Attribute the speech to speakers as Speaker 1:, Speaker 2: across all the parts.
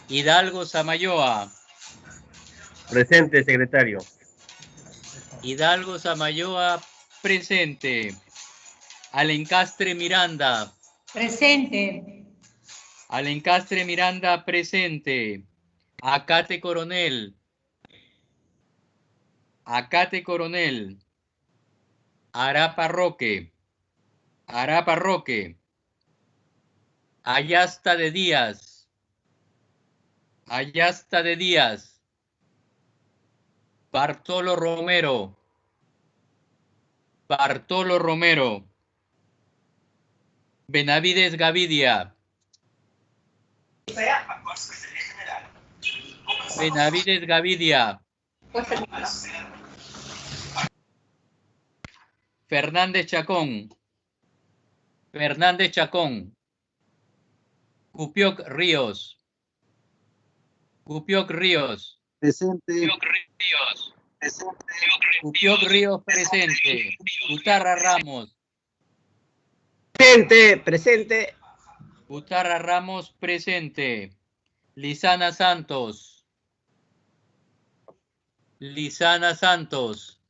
Speaker 1: Hidalgo Samayoa.
Speaker 2: Presente, secretario.
Speaker 1: Hidalgo Samayoa, presente. Alencastre Miranda.
Speaker 3: Presente.
Speaker 1: Alencastre Miranda, presente. Acate Coronel. Acate Coronel. Arapa Roque. Arapa Roque. Ayasta de Díaz. Ayasta de Díaz. Bartolo Romero. Bartolo Romero. Benavides Gavidia. Benavides Gavidia. Fernández Chacón. Fernández Chacón. Cupioc Ríos. Cupioc Ríos.
Speaker 4: Presente.
Speaker 1: Cupioc Ríos. Cupioc Ríos, presente. Utarra Ramos.
Speaker 2: Presente, presente.
Speaker 1: Utarra Ramos, presente. Lisana Santos. Lisana Santos.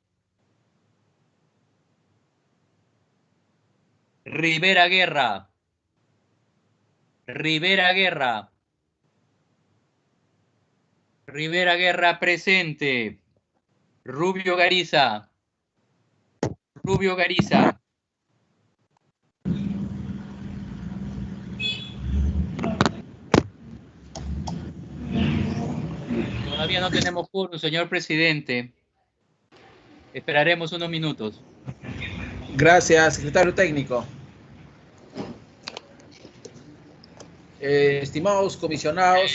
Speaker 1: Rivera Guerra. Rivera Guerra. Rivera Guerra, presente. Rubio Gariza. Rubio Gariza. Todavía no tenemos quórum, señor presidente. Esperaremos unos minutos.
Speaker 4: Gracias, secretario técnico. Estimados comisionados,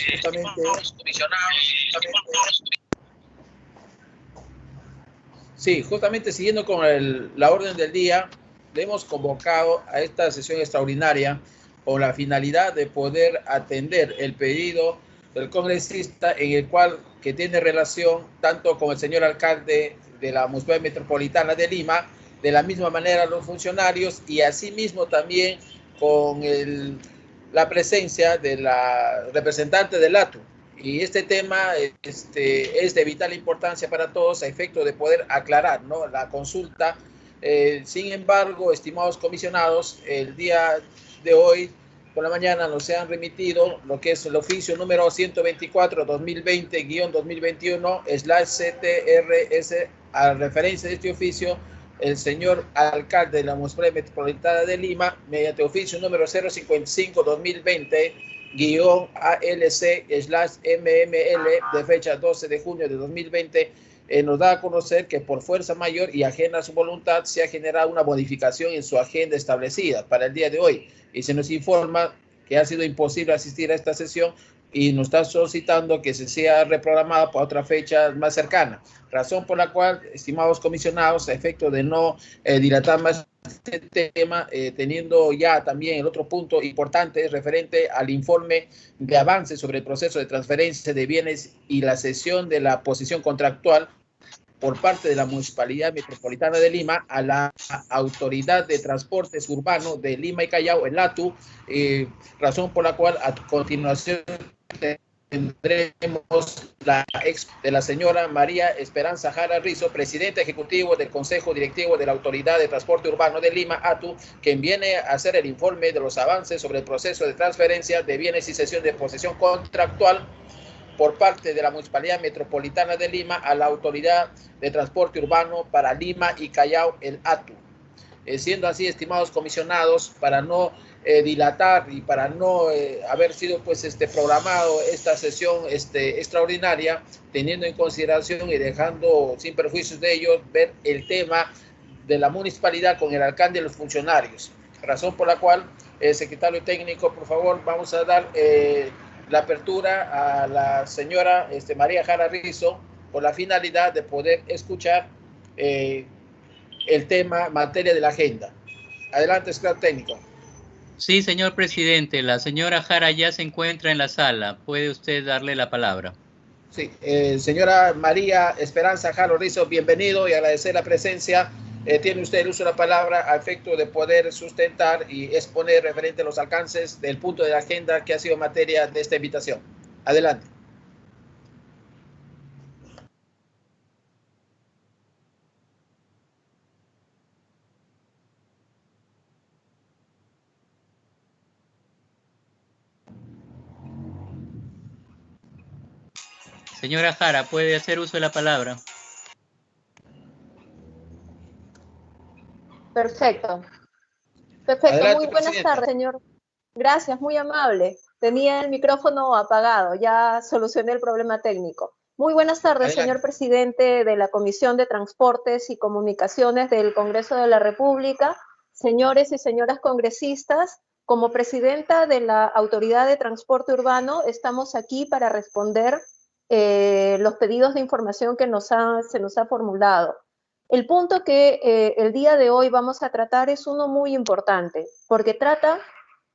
Speaker 4: justamente siguiendo con la orden del día, le hemos convocado a esta sesión extraordinaria con la finalidad de poder atender el pedido del congresista en el cual que tiene relación tanto con el señor alcalde de la Municipalidad Metropolitana de Lima, de la misma manera los funcionarios y asimismo también con la presencia de la representante del ATU. Y este tema es de vital importancia para todos a efecto de poder aclarar, ¿no?, la consulta. Sin embargo, estimados comisionados, el día de hoy por la mañana nos se han remitido lo que es el oficio número 124-2020-2021/CTRS. A referencia de este oficio, el señor alcalde de la Municipalidad Metropolitana de Lima, mediante oficio número 055-2020-ALC/MML de fecha 12 de junio de 2020, nos da a conocer que por fuerza mayor y ajena a su voluntad se ha generado una modificación en su agenda establecida para el día de hoy, y se nos informa que ha sido imposible asistir a esta sesión y nos está solicitando que se sea reprogramada para otra fecha más cercana, razón por la cual, estimados comisionados, a efecto de no dilatar más este tema, teniendo ya también el otro punto importante referente al informe de avance sobre el proceso de transferencia de bienes y la cesión de la posición contractual por parte de la Municipalidad Metropolitana de Lima a la Autoridad de Transportes Urbanos de Lima y Callao, el ATU, razón por la cual a continuación tendremos la ex de la señora María Esperanza Jara Rizo, presidenta ejecutivo del Consejo Directivo de la Autoridad de Transporte Urbano de Lima, ATU, quien viene a hacer el informe de los avances sobre el proceso de transferencia de bienes y cesión de posesión contractual por parte de la Municipalidad Metropolitana de Lima a la Autoridad de Transporte Urbano para Lima y Callao, el ATU. Siendo así, estimados comisionados, para no dilatar y para no haber sido programado esta sesión extraordinaria, teniendo en consideración y dejando sin perjuicios de ellos ver el tema de la municipalidad con el alcalde y los funcionarios, razón por la cual, secretario técnico, por favor, vamos a dar la apertura a la señora María Jara Rizo por la finalidad de poder escuchar el tema materia de la agenda. Adelante, secretario técnico.
Speaker 1: Sí, señor presidente, la señora Jara ya se encuentra en la sala. ¿Puede usted darle la palabra?
Speaker 4: Sí, señora María Esperanza Jara Rizo, bienvenido y agradecer la presencia. Tiene usted el uso de la palabra a efecto de poder sustentar y exponer referente a los alcances del punto de la agenda que ha sido materia de esta invitación. Adelante.
Speaker 1: Señora Jara, puede hacer uso de la palabra.
Speaker 5: Perfecto. Perfecto.
Speaker 4: Adelante,
Speaker 5: Muy buenas
Speaker 4: presidenta.
Speaker 5: tardes, señor. Gracias, muy amable. Tenía el micrófono apagado, ya solucioné el problema técnico. Muy buenas tardes,
Speaker 4: Adelante.
Speaker 5: señor presidente de la Comisión de Transportes y Comunicaciones del Congreso de la República, señores y señoras congresistas. Como presidenta de la Autoridad de Transporte Urbano, estamos aquí para responder los pedidos de información que se nos ha formulado. El punto que el día de hoy vamos a tratar es uno muy importante, porque trata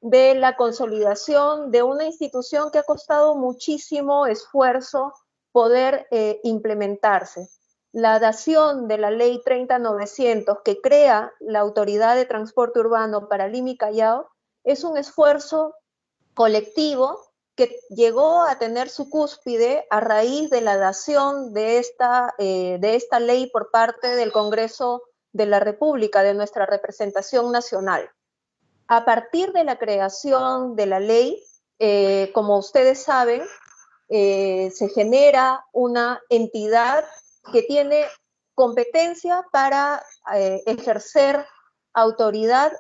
Speaker 5: de la consolidación de una institución que ha costado muchísimo esfuerzo poder implementarse. La dación de la Ley 30.900 que crea la Autoridad de Transporte Urbano para Lima y Callao es un esfuerzo colectivo que llegó a tener su cúspide a raíz de la dación de esta ley por parte del Congreso de la República, de nuestra representación nacional. A partir de la creación de la ley, como ustedes saben, se genera una entidad que tiene competencia para ejercer autoridad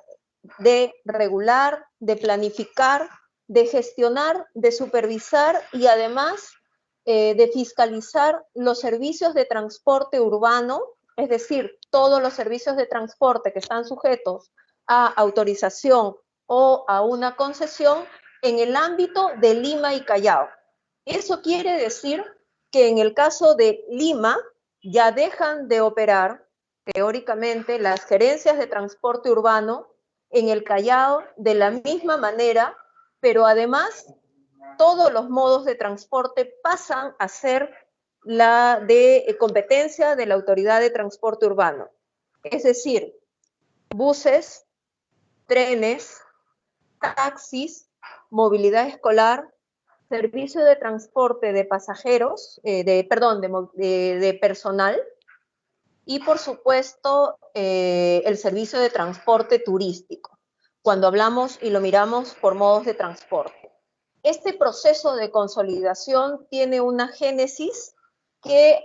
Speaker 5: de regular, de planificar, de gestionar, de supervisar y además de fiscalizar los servicios de transporte urbano, es decir, todos los servicios de transporte que están sujetos a autorización o a una concesión en el ámbito de Lima y Callao. Eso quiere decir que en el caso de Lima ya dejan de operar teóricamente las gerencias de transporte urbano, en el Callao de la misma manera, pero además todos los modos de transporte pasan a ser la de competencia de la Autoridad de Transporte Urbano. Es decir, buses, trenes, taxis, movilidad escolar, servicio de transporte de pasajeros, de personal, y por supuesto el servicio de transporte turístico, cuando hablamos y lo miramos por modos de transporte. Este proceso de consolidación tiene una génesis que,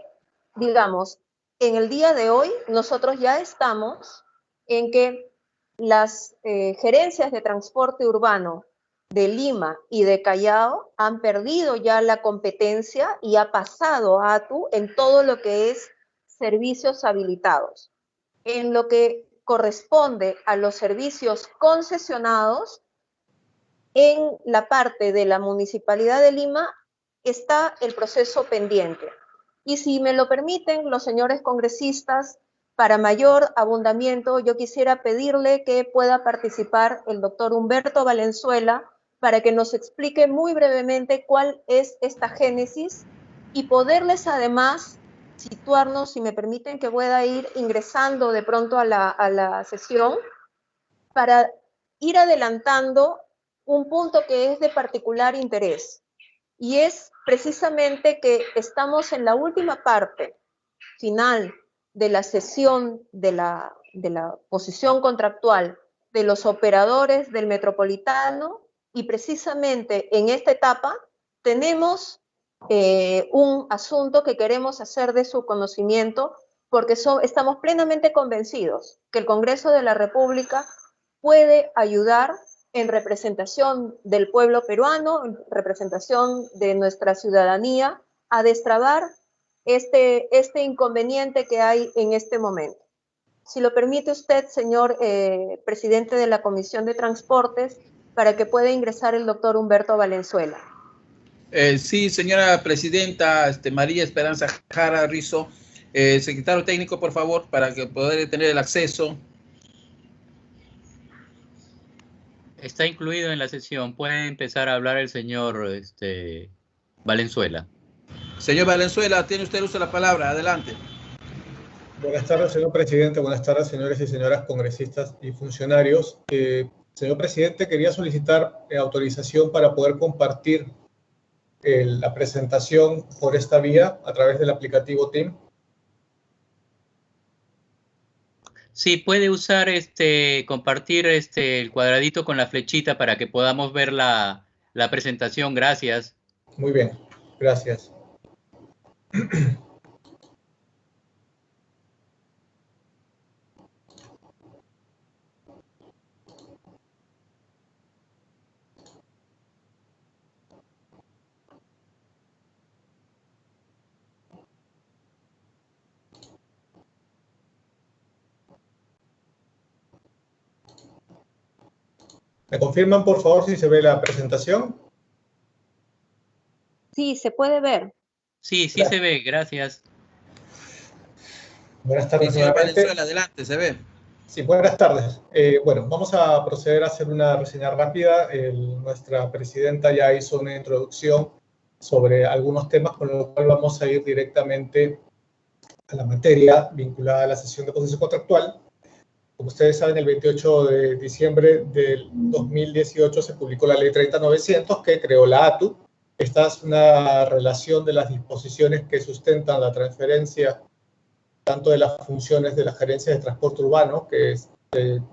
Speaker 5: digamos, en el día de hoy nosotros ya estamos en que las gerencias de transporte urbano de Lima y de Callao han perdido ya la competencia y ha pasado a ATU en todo lo que es servicios habilitados. En lo que corresponde a los servicios concesionados, en la parte de la Municipalidad de Lima está el proceso pendiente. Y si me lo permiten los señores congresistas, para mayor abundamiento, yo quisiera pedirle que pueda participar el doctor Humberto Valenzuela para que nos explique muy brevemente cuál es esta génesis y poderles además situarnos, si me permiten que pueda ir ingresando de pronto a la sesión, para ir adelantando un punto que es de particular interés, y es precisamente que estamos en la última parte final de la sesión de la posición contractual de los operadores del metropolitano, y precisamente en esta etapa tenemos un asunto que queremos hacer de su conocimiento, porque estamos plenamente convencidos que el Congreso de la República puede ayudar en representación del pueblo peruano, en representación de nuestra ciudadanía, a destrabar este inconveniente que hay en este momento. Si lo permite usted, señor presidente de la Comisión de Transportes, para que pueda ingresar el doctor Humberto Valenzuela.
Speaker 4: Sí, señora presidenta, María Esperanza Jara Rizo, secretario técnico, por favor, para que poder tener el acceso.
Speaker 1: Está incluido en la sesión. Puede empezar a hablar el señor Valenzuela.
Speaker 4: Señor Valenzuela, tiene usted uso de la palabra. Adelante.
Speaker 6: Buenas tardes, señor presidente. Buenas tardes, señores y señoras congresistas y funcionarios. Señor presidente, quería solicitar autorización para poder compartir la presentación por esta vía a través del aplicativo Team?
Speaker 1: Sí, puede usar compartir el cuadradito con la flechita para que podamos ver la presentación. Gracias.
Speaker 6: Muy bien, gracias. ¿Me confirman, por favor, si se ve la presentación?
Speaker 5: Sí, se puede ver.
Speaker 1: Sí, sí se ve. Gracias.
Speaker 6: Buenas tardes,
Speaker 4: Señor
Speaker 6: nuevamente.
Speaker 4: Valenzuela, adelante, se ve.
Speaker 6: Sí, buenas tardes. Bueno, vamos a proceder a hacer una reseña rápida. Nuestra presidenta ya hizo una introducción sobre algunos temas, con lo cual vamos a ir directamente a la materia vinculada a la sesión de posesión contractual. Como ustedes saben, el 28 de diciembre del 2018 se publicó la ley 30.900 que creó la ATU. Esta es una relación de las disposiciones que sustentan la transferencia tanto de las funciones de la Gerencia de Transporte Urbano, que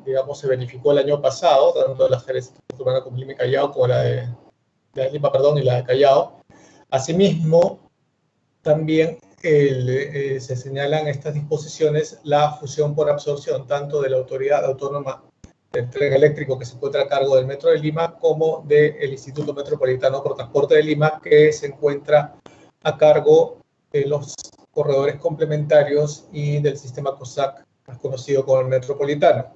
Speaker 6: digamos se verificó el año pasado, tanto de la Gerencia de Transporte Urbano como Lima y Callao, como la de Lima, perdón, y la de Callao. Asimismo, también se señalan estas disposiciones la fusión por absorción tanto de la Autoridad Autónoma de Tren Eléctrico que se encuentra a cargo del Metro de Lima como del Instituto Metropolitano por Transporte de Lima que se encuentra a cargo de los corredores complementarios y del sistema COSAC, más conocido como el Metropolitano.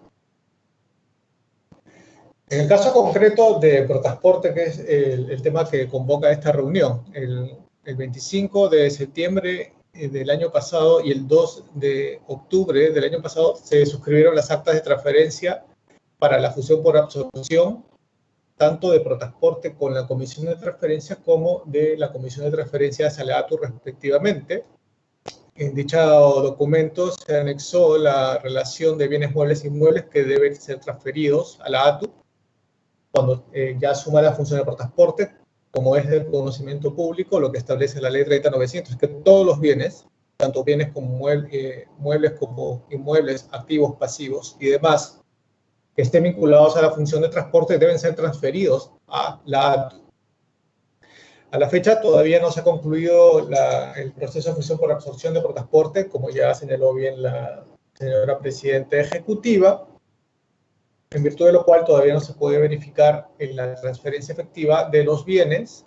Speaker 6: En el caso concreto de Protransporte, que es el tema que convoca esta reunión, el 25 de septiembre del año pasado y el 2 de octubre del año pasado se suscribieron las actas de transferencia para la fusión por absorción, tanto de Protransporte con la Comisión de Transferencias como de la Comisión de Transferencias a la ATU respectivamente. En dicho documento se anexó la relación de bienes muebles e inmuebles que deben ser transferidos a la ATU cuando ya asuma la función de Protransporte. Como es del conocimiento público, lo que establece la ley 30.900 es que todos los bienes, tanto bienes como muebles como inmuebles, activos, pasivos y demás, que estén vinculados a la función de transporte deben ser transferidos a la ATU. A la fecha todavía no se ha concluido el proceso de fusión por absorción de Protransporte, como ya señaló bien la señora presidenta ejecutiva, en virtud de lo cual todavía no se puede verificar en la transferencia efectiva de los bienes.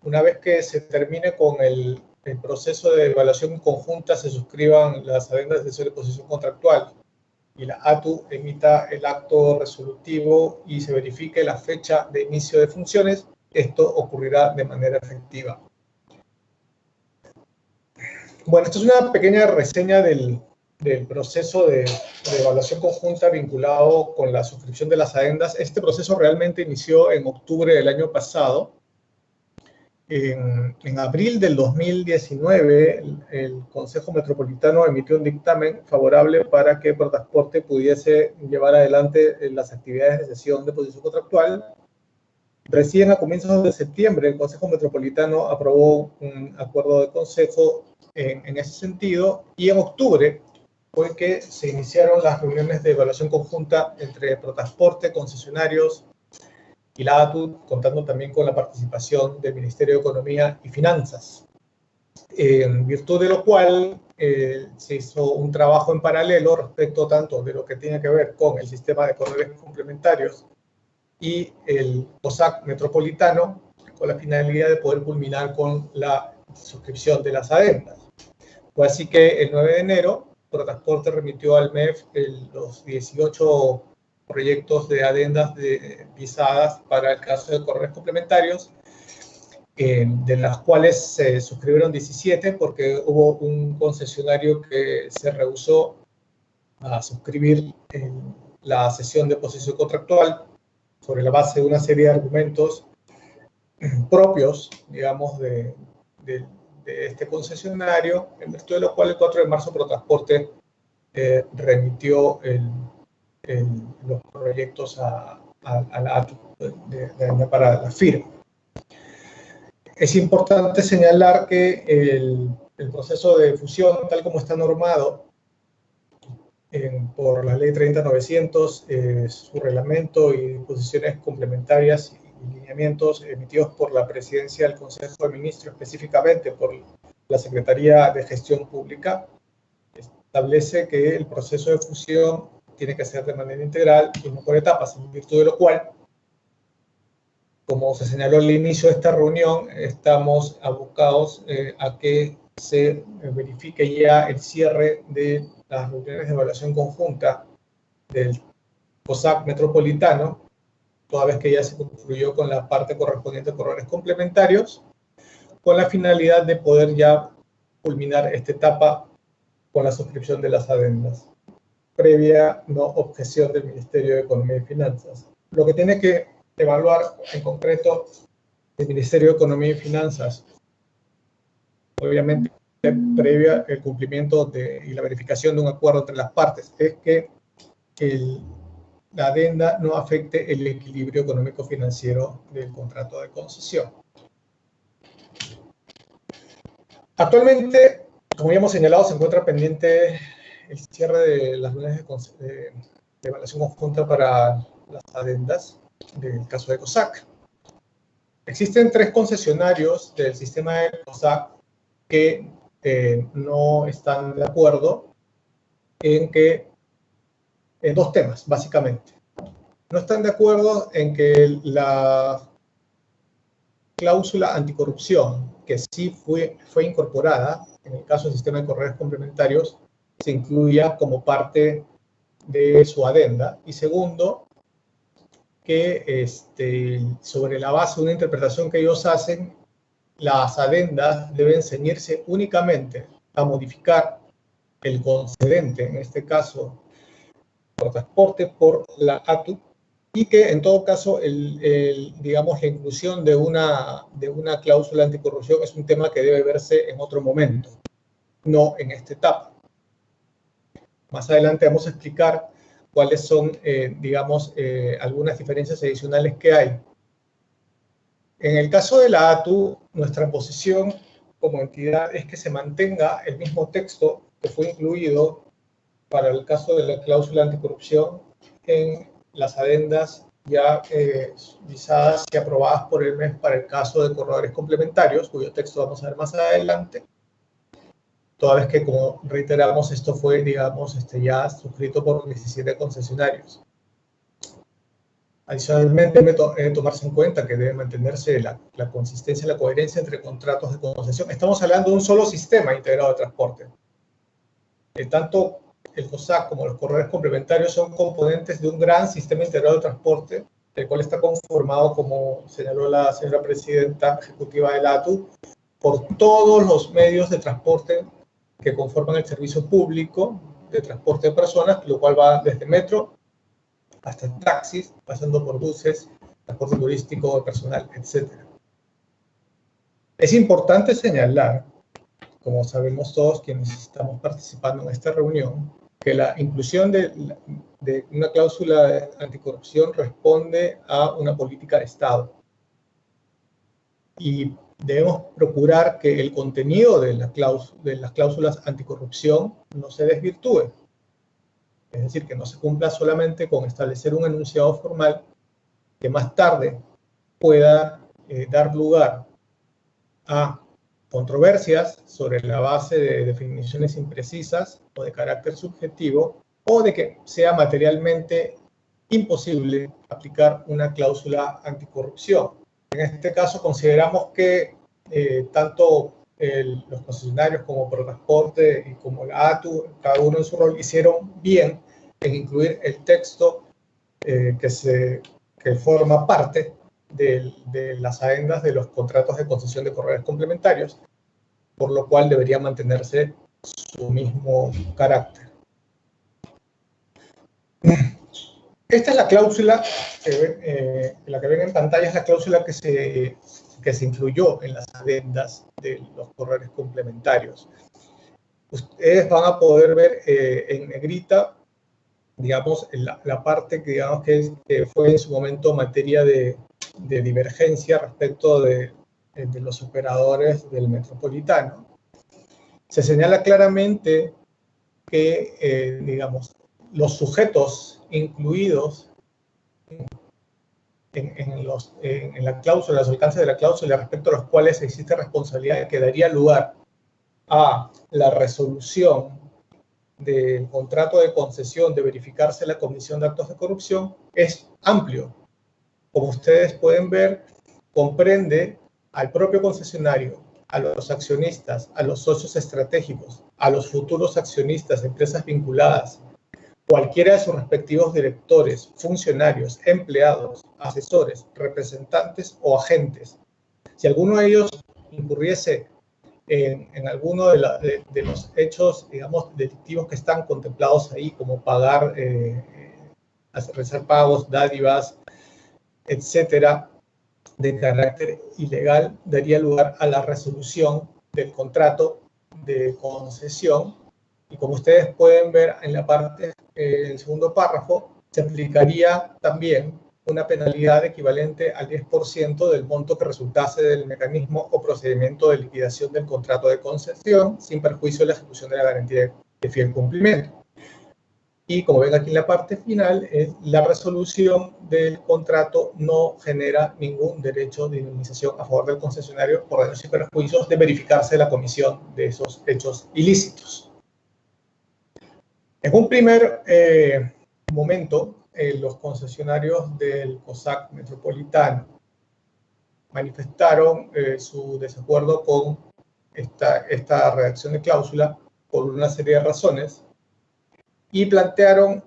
Speaker 6: Una vez que se termine con el proceso de evaluación conjunta, se suscriban las adendas de cesión de posesión contractual y la ATU emita el acto resolutivo y se verifique la fecha de inicio de funciones, esto ocurrirá de manera efectiva. Bueno, esto es una pequeña reseña del proceso de evaluación conjunta vinculado con la suscripción de las adendas. Este proceso realmente inició en octubre del año pasado. En abril del 2019, el Consejo Metropolitano emitió un dictamen favorable para que Protransporte pudiese llevar adelante las actividades de cesión de posesión contractual. Recién a comienzos de septiembre, el Consejo Metropolitano aprobó un acuerdo de consejo en ese sentido, y en octubre fue que se iniciaron las reuniones de evaluación conjunta entre Protransporte, concesionarios y la ATU, contando también con la participación del Ministerio de Economía y Finanzas. En virtud de lo cual se hizo un trabajo en paralelo respecto tanto de lo que tiene que ver con el sistema de corredores complementarios y el COSAC metropolitano, con la finalidad de poder culminar con la suscripción de las adendas. Fue así que el 9 de enero, Protransporte remitió al MEF los 18 proyectos de adendas visadas para el caso de corredores complementarios, de las cuales se suscribieron 17 porque hubo un concesionario que se rehusó a suscribir la cesión de posesión contractual sobre la base de una serie de argumentos propios, digamos, de este concesionario, en virtud de lo cual el 4 de marzo Protransporte remitió los proyectos a la ATU para la firma. Es importante señalar que el proceso de fusión, tal como está normado por la ley 30.900, su reglamento y disposiciones complementarias y lineamientos emitidos por la Presidencia del Consejo de Ministros, específicamente por la Secretaría de Gestión Pública, establece que el proceso de fusión tiene que ser de manera integral y no por etapas, en virtud de lo cual, como se señaló al inicio de esta reunión, estamos abocados a que se verifique ya el cierre de las reuniones de evaluación conjunta del COSAC metropolitano, toda vez que ya se concluyó con la parte correspondiente a corredores complementarios, con la finalidad de poder ya culminar esta etapa con la suscripción de las adendas, previa no objeción del Ministerio de Economía y Finanzas. Lo que tiene que evaluar en concreto el Ministerio de Economía y Finanzas, obviamente previa el cumplimiento y la verificación de un acuerdo entre las partes, es que la adenda no afecte el equilibrio económico-financiero del contrato de concesión. Actualmente, como ya hemos señalado, se encuentra pendiente el cierre de las reuniones de evaluación conjunta para las adendas del caso de COSAC. Existen 3 concesionarios del sistema de COSAC que no están de acuerdo en 2 temas, básicamente. No están de acuerdo en que la cláusula anticorrupción, que sí fue incorporada en el caso del sistema de corredores complementarios, se incluya como parte de su adenda. Y segundo, que sobre la base de una interpretación que ellos hacen, las adendas deben ceñirse únicamente a modificar el concedente, en este caso por transporte, por la ATU, y que en todo caso digamos, la inclusión de una cláusula anticorrupción es un tema que debe verse en otro momento, no en esta etapa. Más adelante vamos a explicar cuáles son, digamos, algunas diferencias adicionales que hay. En el caso de la ATU, nuestra posición como entidad es que se mantenga el mismo texto que fue incluido para el caso de la cláusula anticorrupción en las adendas ya visadas y aprobadas por el MES para el caso de corredores complementarios, cuyo texto vamos a ver más adelante, toda vez que, como reiteramos, esto fue, digamos, ya suscrito por 17 concesionarios. Adicionalmente, debe tomarse en cuenta que debe mantenerse la consistencia y la coherencia entre contratos de concesión. Estamos hablando de un solo sistema integrado de transporte. Tanto el COSAC como los corredores complementarios son componentes de un gran sistema integrado de transporte, el cual está conformado, como señaló la señora presidenta ejecutiva de la ATU, por todos los medios de transporte que conforman el servicio público de transporte de personas, lo cual va desde metro hasta taxis, pasando por buses, transporte turístico de personal, etc. Es importante señalar, como sabemos todos quienes estamos participando en esta reunión, que la inclusión de una cláusula anticorrupción responde a una política de Estado. Y debemos procurar que el contenido de las cláusulas anticorrupción no se desvirtúe. Es decir, que no se cumpla solamente con establecer un enunciado formal que más tarde pueda dar lugar a controversias sobre la base de definiciones imprecisas o de carácter subjetivo, o de que sea materialmente imposible aplicar una cláusula anticorrupción. En este caso consideramos que tanto los concesionarios como Protransporte y como la ATU, cada uno en su rol, hicieron bien en incluir el texto que forma parte de las adendas de los contratos de concesión de corredores complementarios, por lo cual debería mantenerse su mismo carácter. Esta es la cláusula, la que ven en pantalla es la cláusula que se incluyó en las adendas de los corredores complementarios. Ustedes van a poder ver en negrita, digamos, la parte que, digamos, que fue en su momento materia de divergencia respecto de de los operadores del metropolitano, se señala claramente que, digamos, los sujetos incluidos en la cláusula, los alcances de la cláusula respecto a los cuales existe responsabilidad que daría lugar a la resolución del contrato de concesión de verificarse la comisión de actos de corrupción es amplio. Como ustedes pueden ver, comprende al propio concesionario, a los accionistas, a los socios estratégicos, a los futuros accionistas, empresas vinculadas, cualquiera de sus respectivos directores, funcionarios, empleados, asesores, representantes o agentes. Si alguno de ellos incurriese en alguno de los hechos, digamos, delictivos que están contemplados ahí, como pagar, realizar pagos, dádivas, etcétera, de carácter ilegal, daría lugar a la resolución del contrato de concesión. Y como ustedes pueden ver en la parte, el segundo párrafo, se aplicaría también una penalidad equivalente al 10% del monto que resultase del mecanismo o procedimiento de liquidación del contrato de concesión, sin perjuicio de la ejecución de la garantía de fiel cumplimiento. Y como ven aquí en la parte final, la resolución del contrato no genera ningún derecho de indemnización a favor del concesionario por daños y perjuicios de verificarse la comisión de esos hechos ilícitos. En un primer momento, los concesionarios del COSAC metropolitano manifestaron su desacuerdo con esta redacción de cláusula por una serie de razones y plantearon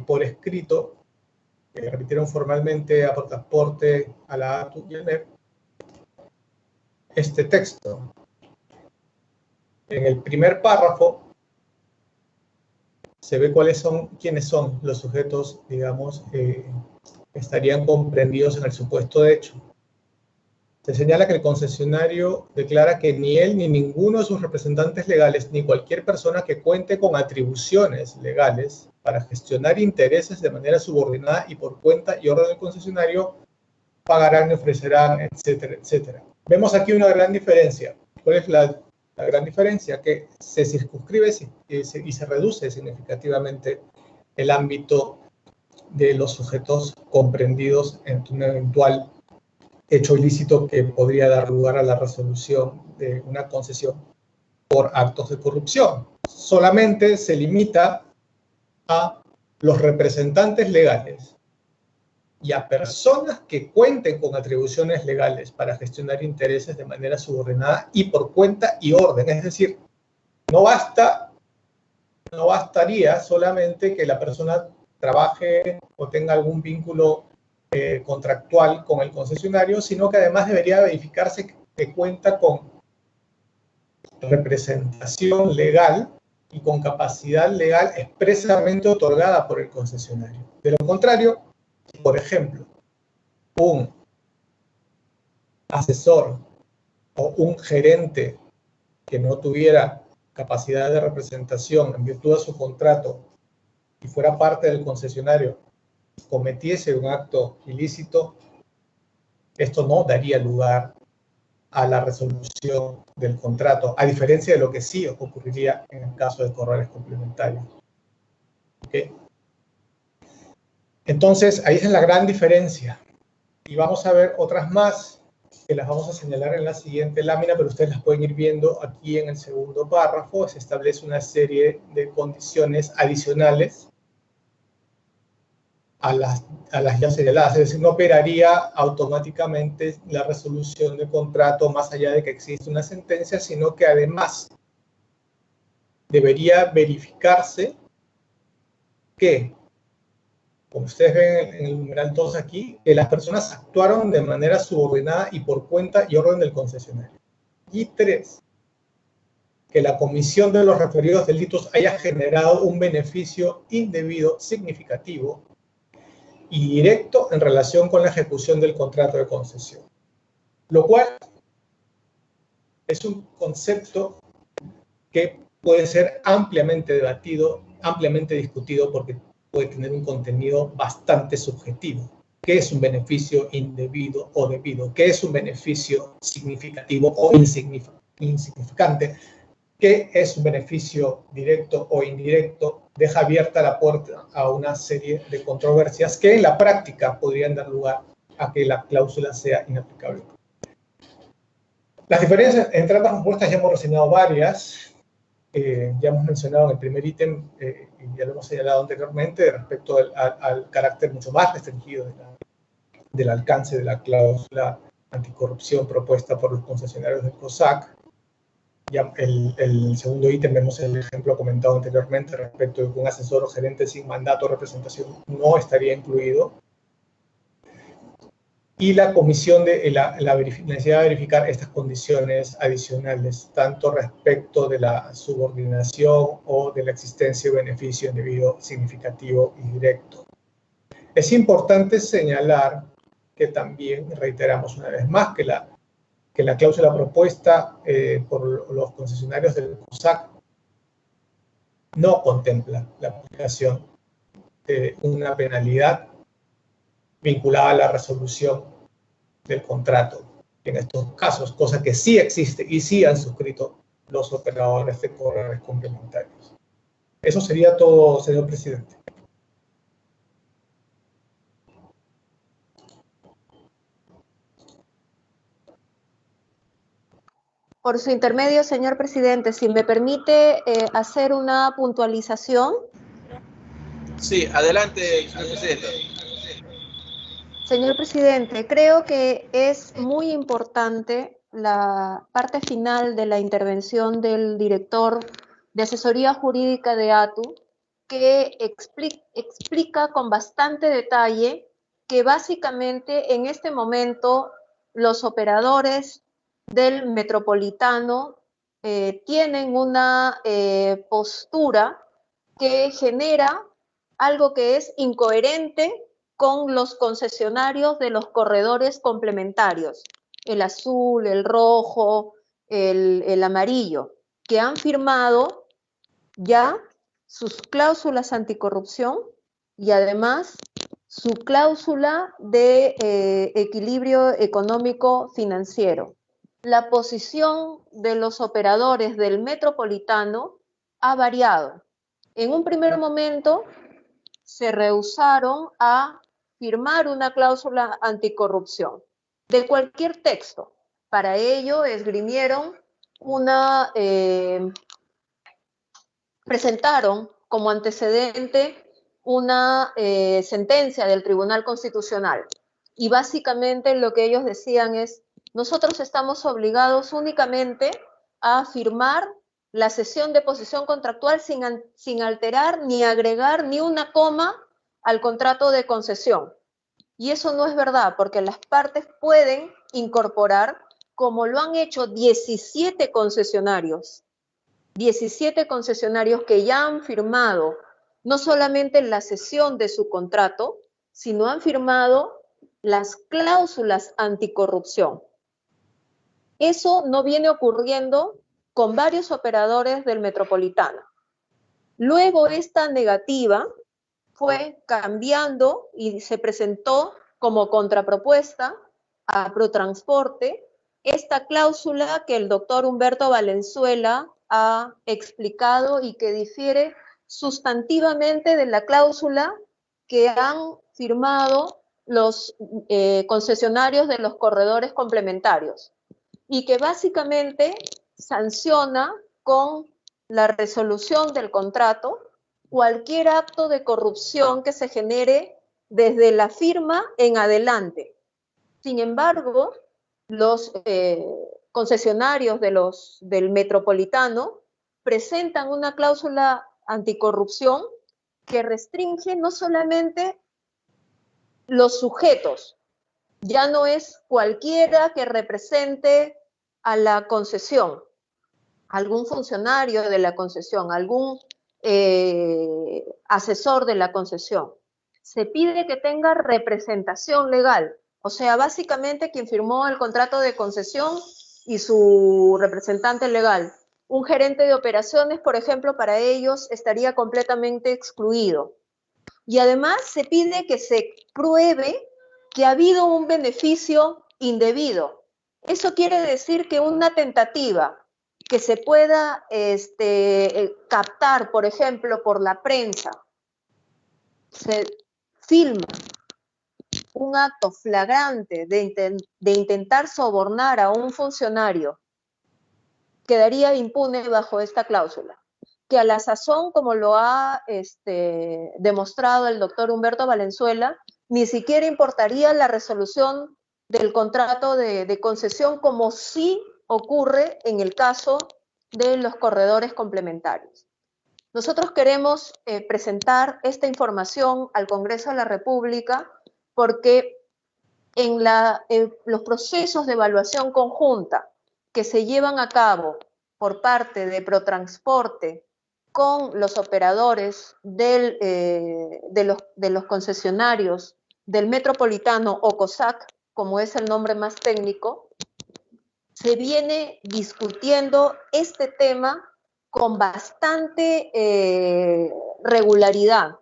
Speaker 6: por escrito, remitieron formalmente a Protransporte, a la ATU y al MEP, este texto. En el primer párrafo se ve quiénes son los sujetos, digamos, que estarían comprendidos en el supuesto de hecho. Se señala que el concesionario declara que ni él ni ninguno de sus representantes legales, ni cualquier persona que cuente con atribuciones legales para gestionar intereses de manera subordinada y por cuenta y orden del concesionario, pagarán y ofrecerán, etcétera, etcétera. Vemos aquí una gran diferencia. ¿Cuál es la gran diferencia? Que se circunscribe y se reduce significativamente el ámbito de los sujetos comprendidos en un eventual hecho ilícito que podría dar lugar a la resolución de una concesión por actos de corrupción. Solamente se limita a los representantes legales y a personas que cuenten con atribuciones legales para gestionar intereses de manera subordinada y por cuenta y orden. Es decir, no bastaría solamente que la persona trabaje o tenga algún vínculo contractual con el concesionario, sino que además debería verificarse que cuenta con representación legal y con capacidad legal expresamente otorgada por el concesionario. De lo contrario, por ejemplo, un asesor o un gerente que no tuviera capacidad de representación en virtud de su contrato y fuera parte del concesionario, cometiese un acto ilícito, esto no daría lugar a la resolución del contrato, a diferencia de lo que sí ocurriría en el caso de corrales complementarios. ¿Okay? Entonces, ahí es la gran diferencia. Y vamos a ver otras más, que las vamos a señalar en la siguiente lámina, pero ustedes las pueden ir viendo aquí en el segundo párrafo. Se establece una serie de condiciones adicionales a las ya señaladas, es decir, no operaría automáticamente la resolución de contrato más allá de que existe una sentencia, sino que además debería verificarse que, como ustedes ven en el numeral 2 aquí, que las personas actuaron de manera subordinada y por cuenta y orden del concesionario. Y 3, que la comisión de los referidos delitos haya generado un beneficio indebido significativo y directo en relación con la ejecución del contrato de concesión. Lo cual es un concepto que puede ser ampliamente debatido, ampliamente discutido, porque puede tener un contenido bastante subjetivo. qué es un beneficio indebido o debido, qué es un beneficio significativo o insignificante, qué es un beneficio directo o indirecto, deja abierta la puerta a una serie de controversias que en la práctica podrían dar lugar a que la cláusula sea inaplicable. Las diferencias entre ambas propuestas ya hemos reseñado varias. Ya hemos mencionado en el primer ítem, y ya lo hemos señalado anteriormente, respecto al carácter mucho más restringido del alcance de la cláusula anticorrupción propuesta por los concesionarios del COSAC. Ya el segundo ítem vemos el ejemplo comentado anteriormente respecto de que un asesor o gerente sin mandato o representación no estaría incluido. Y la comisión de la necesidad de verificar estas condiciones adicionales, tanto respecto de la subordinación o de la existencia de beneficio indebido, significativo y directo. Es importante señalar que también, reiteramos una vez más, que la cláusula propuesta por los concesionarios del COSAC no contempla la aplicación de una penalidad vinculada a la resolución del contrato en estos casos, cosa que sí existe y sí han suscrito los operadores de corredores complementarios. Eso sería todo, señor presidente.
Speaker 5: Por su intermedio, señor presidente, si me permite hacer una puntualización.
Speaker 4: Sí, adelante, señor presidente.
Speaker 5: Señor presidente, creo que es muy importante la parte final de la intervención del director de asesoría jurídica de ATU, que explica con bastante detalle que básicamente en este momento los operadores del metropolitano tienen una postura que genera algo que es incoherente con los concesionarios de los corredores complementarios, el azul, el rojo, el amarillo, que han firmado ya sus cláusulas anticorrupción y además su cláusula de equilibrio económico financiero. La posición de los operadores del metropolitano ha variado. En un primer momento se rehusaron a firmar una cláusula anticorrupción de cualquier texto. Para ello esgrimieron presentaron como antecedente una sentencia del Tribunal Constitucional. Y básicamente lo que ellos decían es: nosotros estamos obligados únicamente a firmar la cesión de posición contractual sin alterar ni agregar ni una coma al contrato de concesión. Y eso no es verdad, porque las partes pueden incorporar, como lo han hecho 17 concesionarios que ya han firmado no solamente la cesión de su contrato, sino han firmado las cláusulas anticorrupción. Eso no viene ocurriendo con varios operadores del metropolitano. Luego esta negativa fue cambiando y se presentó como contrapropuesta a Protransporte esta cláusula que el doctor Humberto Valenzuela ha explicado y que difiere sustantivamente de la cláusula que han firmado los concesionarios de los corredores complementarios y que básicamente sanciona con la resolución del contrato cualquier acto de corrupción que se genere desde la firma en adelante. Sin embargo, los concesionarios del metropolitano presentan una cláusula anticorrupción que restringe no solamente los sujetos, ya no es cualquiera que represente a la concesión, algún funcionario de la concesión, algún asesor de la concesión. Se pide que tenga representación legal, o sea, básicamente quien firmó el contrato de concesión y su representante legal. Un gerente de operaciones, por ejemplo, para ellos estaría completamente excluido. Y además se pide que se pruebe que ha habido un beneficio indebido. Eso quiere decir que una tentativa que se pueda captar, por ejemplo, por la prensa, se filma un acto flagrante de intentar sobornar a un funcionario, quedaría impune bajo esta cláusula, que a la sazón, como lo ha demostrado el doctor Humberto Valenzuela, ni siquiera importaría la resolución del contrato de concesión, como sí ocurre en el caso de los corredores complementarios. Nosotros queremos presentar esta información al Congreso de la República porque en los procesos de evaluación conjunta que se llevan a cabo por parte de Protransporte con los operadores de los concesionarios del Metropolitano o COSAC, como es el nombre más técnico, se viene discutiendo este tema con bastante regularidad.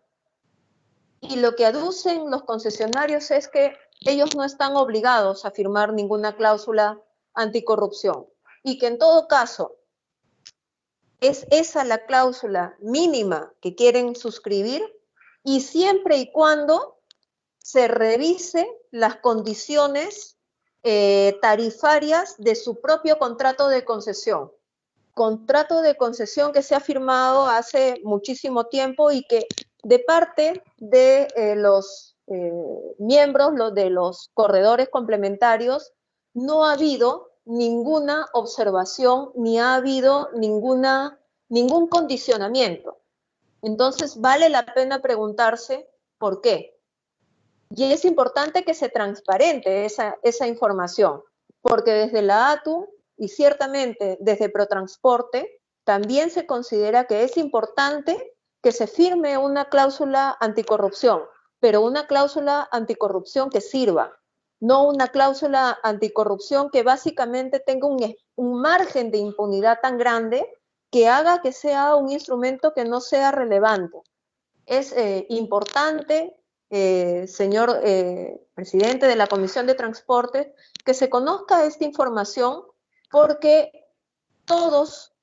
Speaker 5: Y lo que aducen los concesionarios es que ellos no están obligados a firmar ninguna cláusula anticorrupción y que en todo caso es esa la cláusula mínima que quieren suscribir y siempre y cuando se revise las condiciones tarifarias de su propio contrato de concesión. Contrato de concesión que se ha firmado hace muchísimo tiempo y que de parte de los miembros de los corredores complementarios no ha habido ninguna observación ni ha habido ningún condicionamiento. Entonces vale la pena preguntarse por qué. Y es importante que se transparente esa información, porque desde la ATU y ciertamente desde Protransporte también se considera que es importante que se firme una cláusula anticorrupción, pero una cláusula anticorrupción que sirva, no una cláusula anticorrupción que básicamente tenga un margen de impunidad tan grande que haga que sea un instrumento que no sea relevante. Es importante, señor presidente de la Comisión de Transporte, que se conozca esta información porque todos,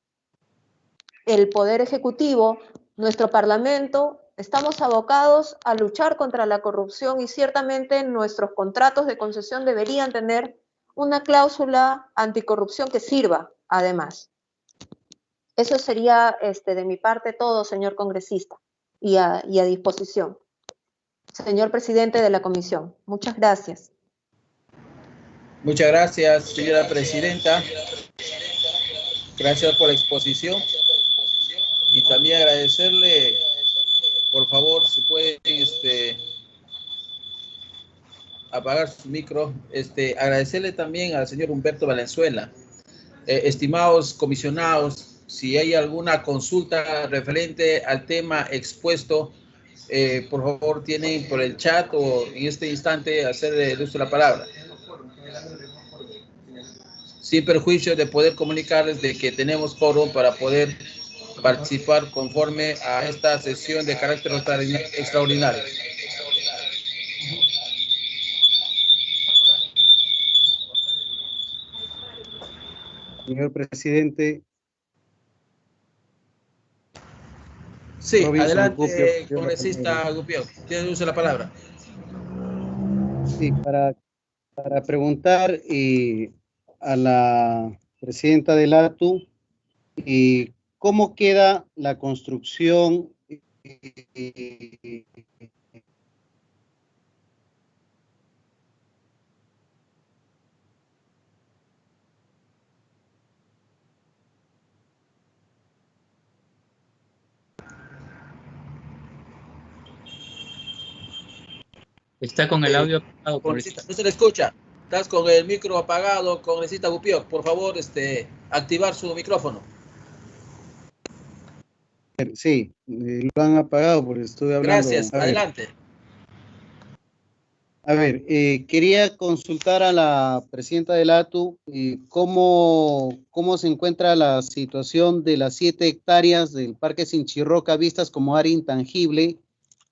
Speaker 5: el Poder Ejecutivo, nuestro Parlamento, estamos abocados a luchar contra la corrupción y ciertamente nuestros contratos de concesión deberían tener una cláusula anticorrupción que sirva, además. Eso sería de mi parte todo, señor congresista, y a disposición. Señor presidente de la comisión, muchas gracias.
Speaker 4: Muchas gracias, señora presidenta. Gracias por la exposición. Y también agradecerle, por favor, si pueden apagar su micro, agradecerle también al señor Humberto Valenzuela. Estimados comisionados, si hay alguna consulta referente al tema expuesto, por favor, tienen por el chat o en este instante hacer uso de la palabra. Sin perjuicio de poder comunicarles de que tenemos quórum para poder participar conforme a esta sesión de carácter extraordinario.
Speaker 7: Señor presidente.
Speaker 4: Sí,
Speaker 7: Robinson
Speaker 4: adelante, congresista Gupio. Tiene uso de la palabra.
Speaker 7: Sí, para preguntar a la presidenta del ATU cómo queda la construcción
Speaker 1: Está con el audio apagado.
Speaker 4: No se le escucha. Estás con el micro apagado, congresista Gupio. Por favor, activar su micrófono.
Speaker 7: Sí, lo han apagado porque estoy hablando.
Speaker 4: Gracias, adelante.
Speaker 7: A ver, quería consultar a la presidenta del ATU cómo se encuentra la situación de las 7 hectáreas del Parque Sinchirroca vistas como área intangible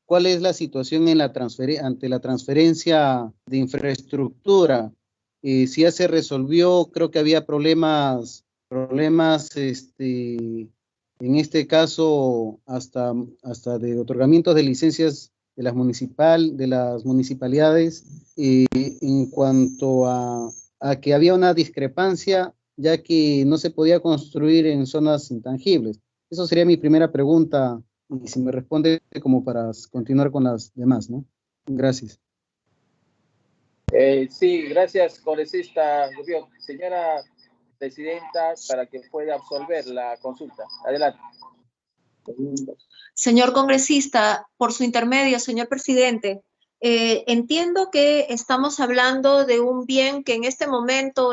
Speaker 7: cuál es la situación en ante la transferencia de infraestructura. Si ya se resolvió, creo que había problemas en este caso hasta de otorgamientos de licencias de las municipalidades, en cuanto a que había una discrepancia, ya que no se podía construir en zonas intangibles. Eso sería mi primera pregunta, y si me responde como para continuar con las demás, ¿no? Gracias.
Speaker 4: Sí, gracias, congresista Rubio. Señora presidenta, para que pueda absolver la consulta. Adelante.
Speaker 5: Señor congresista, por su intermedio, señor presidente, entiendo que estamos hablando de un bien que en este momento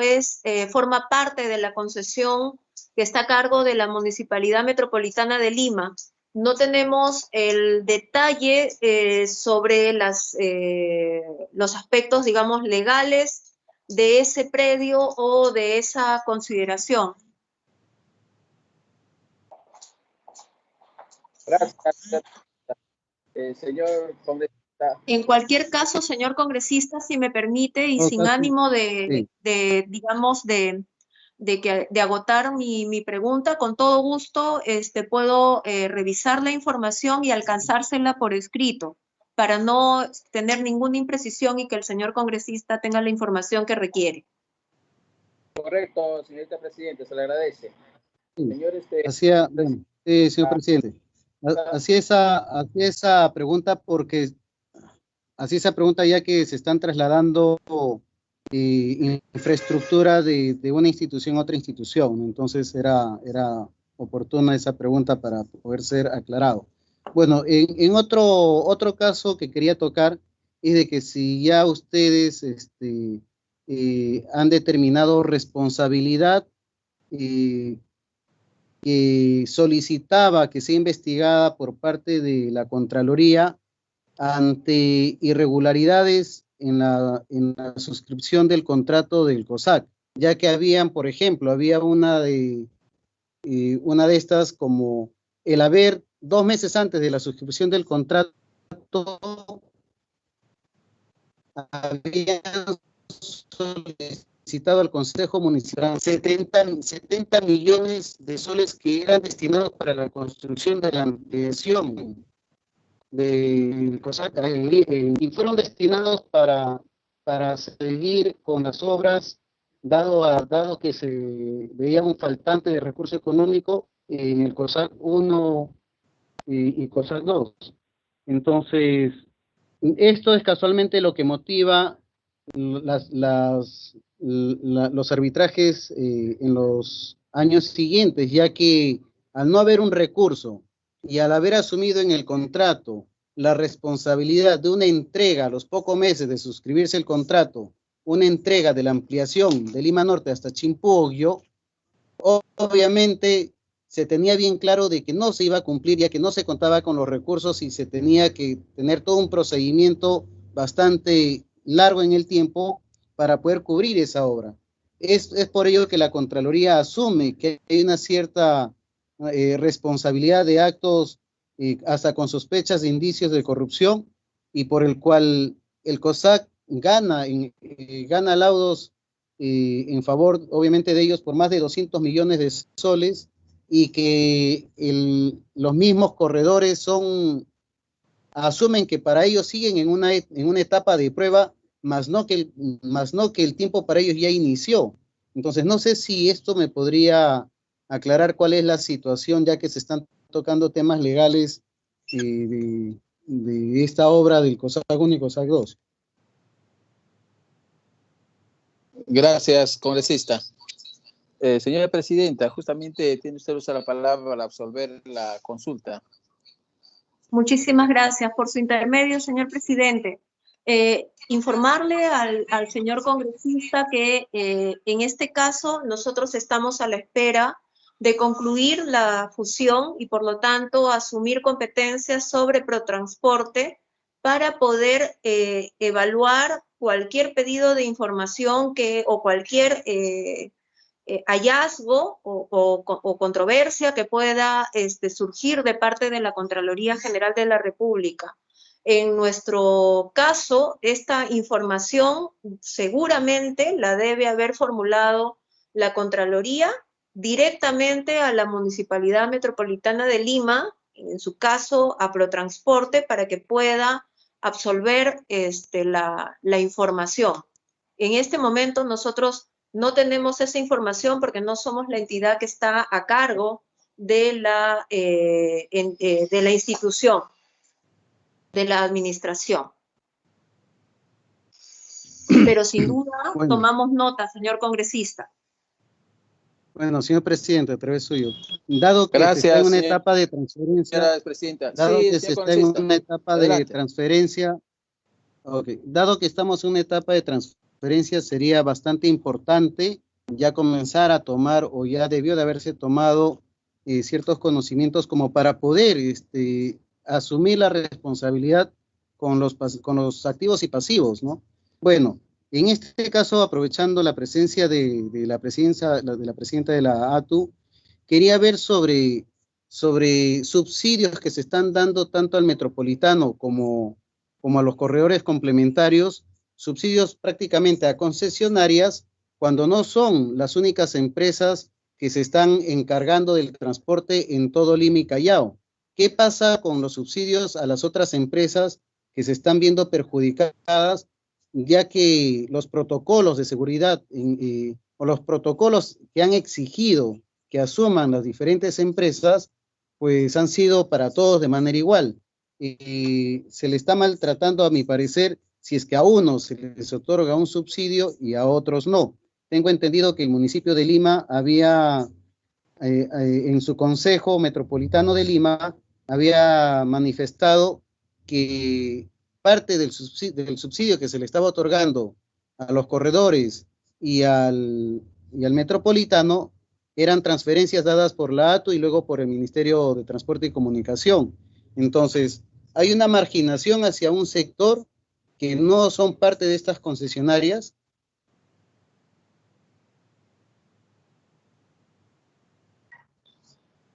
Speaker 5: forma parte de la concesión que está a cargo de la Municipalidad Metropolitana de Lima. No tenemos el detalle sobre los aspectos, digamos, legales de ese predio o de esa consideración.
Speaker 4: Gracias, señor congresista.
Speaker 5: En cualquier caso, señor congresista, si me permite, y sin ánimo de agotar mi pregunta, con todo gusto puedo revisar la información y alcanzársela por escrito, para no tener ninguna imprecisión y que el señor congresista tenga la información que requiere.
Speaker 4: Correcto, señorita presidenta, se le agradece. Señor,
Speaker 7: señor presidente, hacía esa pregunta porque esa pregunta ya que se están trasladando infraestructura de una institución a otra institución, entonces era oportuna esa pregunta para poder ser aclarado. Bueno, en otro caso que quería tocar es de que si ya ustedes han determinado responsabilidad que solicitaba que sea investigada por parte de la Contraloría ante irregularidades en la suscripción del contrato del COSAC, ya que por ejemplo, había una de estas como el haber 2 meses antes de la suscripción del contrato habían solicitado al Consejo Municipal 70 millones de soles que eran destinados para la construcción de la ampliación del COSAC, y fueron destinados para seguir con las obras, dado que se veía un faltante de recurso económico en el COSAC 1 y COSAC 2. Entonces, esto es casualmente lo que motiva los arbitrajes en los años siguientes, ya que al no haber un recurso y al haber asumido en el contrato la responsabilidad de una entrega a los pocos meses de suscribirse el contrato, una entrega de la ampliación de Lima Norte hasta Chimpoyo, obviamente se tenía bien claro de que no se iba a cumplir, ya que no se contaba con los recursos y se tenía que tener todo un procedimiento bastante largo en el tiempo para poder cubrir esa obra. Es por ello que la Contraloría asume que hay una cierta responsabilidad de actos hasta con sospechas de indicios de corrupción, y por el cual el COSAC gana laudos en favor, obviamente, de ellos por más de 200 millones de soles, y que los mismos corredores asumen que para ellos siguen en una etapa de prueba, más no que el tiempo para ellos ya inició. Entonces, no sé si esto me podría aclarar cuál es la situación, ya que se están tocando temas legales de esta obra del COSAC 1 y COSAC 2.
Speaker 4: Gracias, congresista. Señora presidenta, justamente tiene usted la palabra para absolver la consulta.
Speaker 5: Muchísimas gracias por su intermedio, señor presidente. Informarle al señor congresista que en este caso nosotros estamos a la espera de concluir la fusión y por lo tanto asumir competencias sobre Protransporte para poder evaluar cualquier pedido de información o cualquier hallazgo o controversia que pueda surgir de parte de la Contraloría General de la República. En nuestro caso, esta información seguramente la debe haber formulado la Contraloría directamente a la Municipalidad Metropolitana de Lima, en su caso a Protransporte, para que pueda absolver la información. En este momento nosotros no tenemos esa información porque no somos la entidad que está a cargo de la institución, de la administración. Pero sin duda
Speaker 7: Bueno.
Speaker 5: tomamos nota, señor congresista.
Speaker 7: Bueno, señor presidente, a través suyo. Dado que
Speaker 4: Gracias,
Speaker 7: se está en una
Speaker 4: señor-
Speaker 7: etapa de transferencia,
Speaker 4: Señora presidenta.
Speaker 7: dado
Speaker 4: Sí,
Speaker 7: que se
Speaker 4: señor
Speaker 7: está en
Speaker 4: congresista.
Speaker 7: una etapa de
Speaker 4: Adelante.
Speaker 7: transferencia, dado que estamos en una etapa de transferencia, sería bastante importante ya comenzar a tomar, o ya debió de haberse tomado ciertos conocimientos como para poder asumir la responsabilidad con los activos y pasivos, ¿no? Bueno, en este caso, aprovechando la presencia de la presidenta de la ATU, quería ver sobre subsidios que se están dando tanto al metropolitano como a los corredores complementarios, subsidios prácticamente a concesionarias, cuando no son las únicas empresas que se están encargando del transporte en todo Lima y Callao. ¿Qué pasa con los subsidios a las otras empresas que se están viendo perjudicadas, ya que los protocolos de seguridad o los protocolos que han exigido que asuman las diferentes empresas, pues han sido para todos de manera igual? Se le está maltratando, a mi parecer, si es que a unos se les otorga un subsidio y a otros no. Tengo entendido que el municipio de Lima había, en su Consejo Metropolitano de Lima, había manifestado que parte del subsidio que se le estaba otorgando a los corredores y al metropolitano eran transferencias dadas por la ATU y luego por el Ministerio de Transporte y Comunicación. Entonces, hay una marginación hacia un sector que no son parte de estas concesionarias.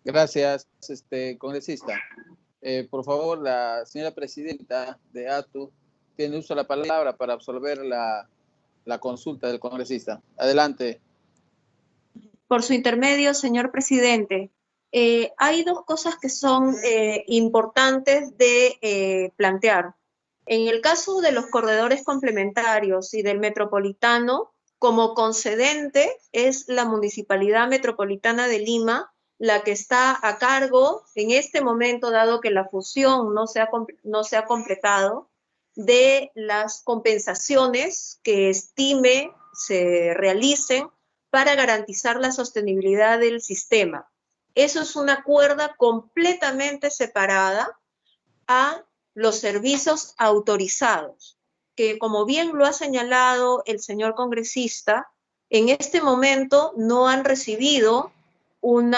Speaker 4: Gracias, congresista. Por favor, la señora presidenta de ATU tiene uso de la palabra para absolver la consulta del congresista. Adelante.
Speaker 5: Por su intermedio, señor presidente, hay dos cosas que son importantes de plantear. En el caso de los corredores complementarios y del metropolitano, como concedente es la Municipalidad Metropolitana de Lima, la que está a cargo en este momento, dado que la fusión no se ha completado, de las compensaciones que estime se realicen para garantizar la sostenibilidad del sistema. Eso es una cuerda completamente separada a los servicios autorizados, que como bien lo ha señalado el señor congresista, en este momento no han recibido un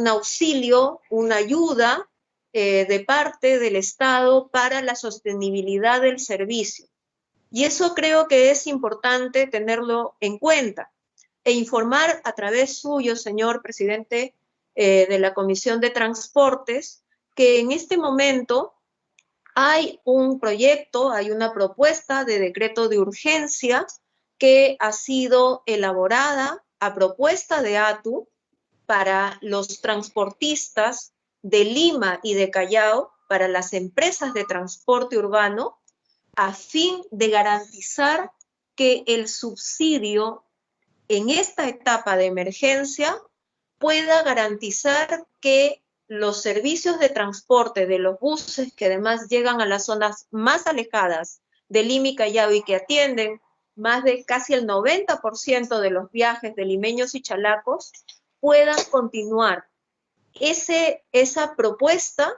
Speaker 5: auxilio, una ayuda de parte del Estado para la sostenibilidad del servicio. Y eso creo que es importante tenerlo en cuenta e informar a través suyo, señor presidente de la Comisión de Transportes, que en este momento hay un proyecto, hay una propuesta de decreto de urgencia que ha sido elaborada a propuesta de ATU para los transportistas de Lima y de Callao, para las empresas de transporte urbano, a fin de garantizar que el subsidio en esta etapa de emergencia pueda garantizar que los servicios de transporte de los buses que además llegan a las zonas más alejadas de Lima y Callao y que atienden más de casi el 90% de los viajes de limeños y chalacos puedan continuar. Esa propuesta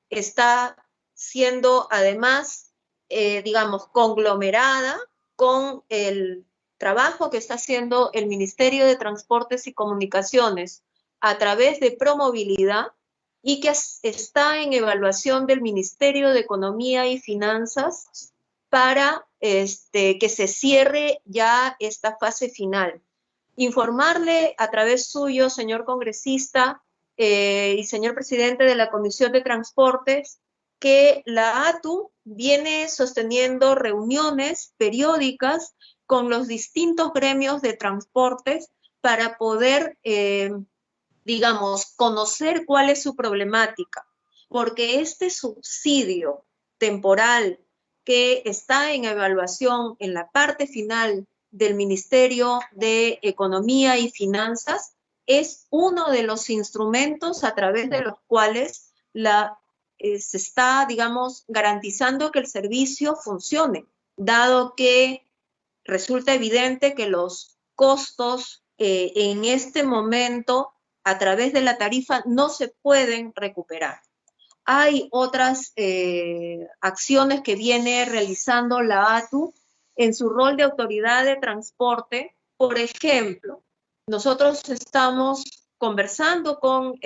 Speaker 5: está siendo además, digamos, conglomerada con el trabajo que está haciendo el Ministerio de Transportes y Comunicaciones a través de Promovilidad y que está en evaluación del Ministerio de Economía y Finanzas para que se cierre ya esta fase final. Informarle a través suyo, señor congresista y señor presidente de la Comisión de Transportes, que la ATU viene sosteniendo reuniones periódicas con los distintos gremios de transportes para poder, digamos, conocer cuál es su problemática, porque este subsidio temporal que está en evaluación en la parte final del Ministerio de Economía y Finanzas es uno de los instrumentos a través de los cuales se está, digamos, garantizando que el servicio funcione, dado que resulta evidente que los costos en este momento a través de la tarifa no se pueden recuperar. Hay otras acciones que viene realizando la ATU en su rol de autoridad de transporte. Por ejemplo, nosotros estamos conversando con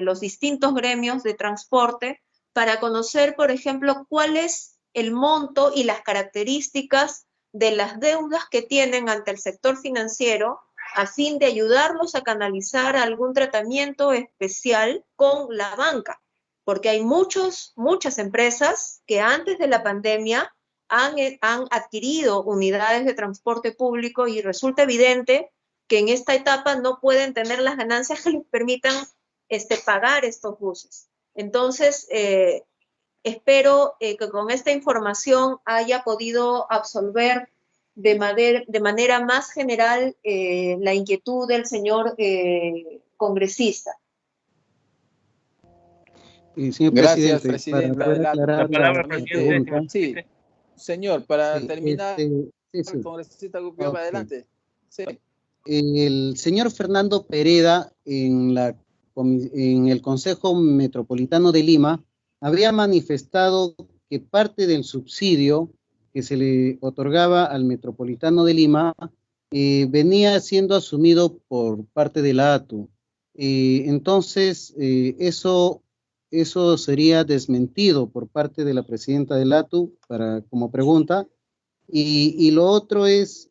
Speaker 5: los distintos gremios de transporte para conocer, por ejemplo, cuál es el monto y las características de las deudas que tienen ante el sector financiero a fin de ayudarlos a canalizar algún tratamiento especial con la banca, porque hay muchas empresas que antes de la pandemia han adquirido unidades de transporte público y resulta evidente que en esta etapa no pueden tener las ganancias que les permitan pagar estos buses. Entonces, espero que con esta información haya podido absolver de manera más general la inquietud del señor congresista.
Speaker 7: Señor
Speaker 4: Gracias,
Speaker 7: presidente.
Speaker 4: presidenta.
Speaker 2: La palabra, presidente.
Speaker 4: Sí, señor, para terminar,
Speaker 7: sí.
Speaker 4: el congresista Gupio,
Speaker 7: Okay.
Speaker 4: adelante. Sí.
Speaker 7: El señor Fernando Pereda en el Consejo Metropolitano de Lima habría manifestado que parte del subsidio que se le otorgaba al Metropolitano de Lima venía siendo asumido por parte de la ATU. Entonces, eso sería desmentido por parte de la presidenta del ATU como pregunta. Y lo otro es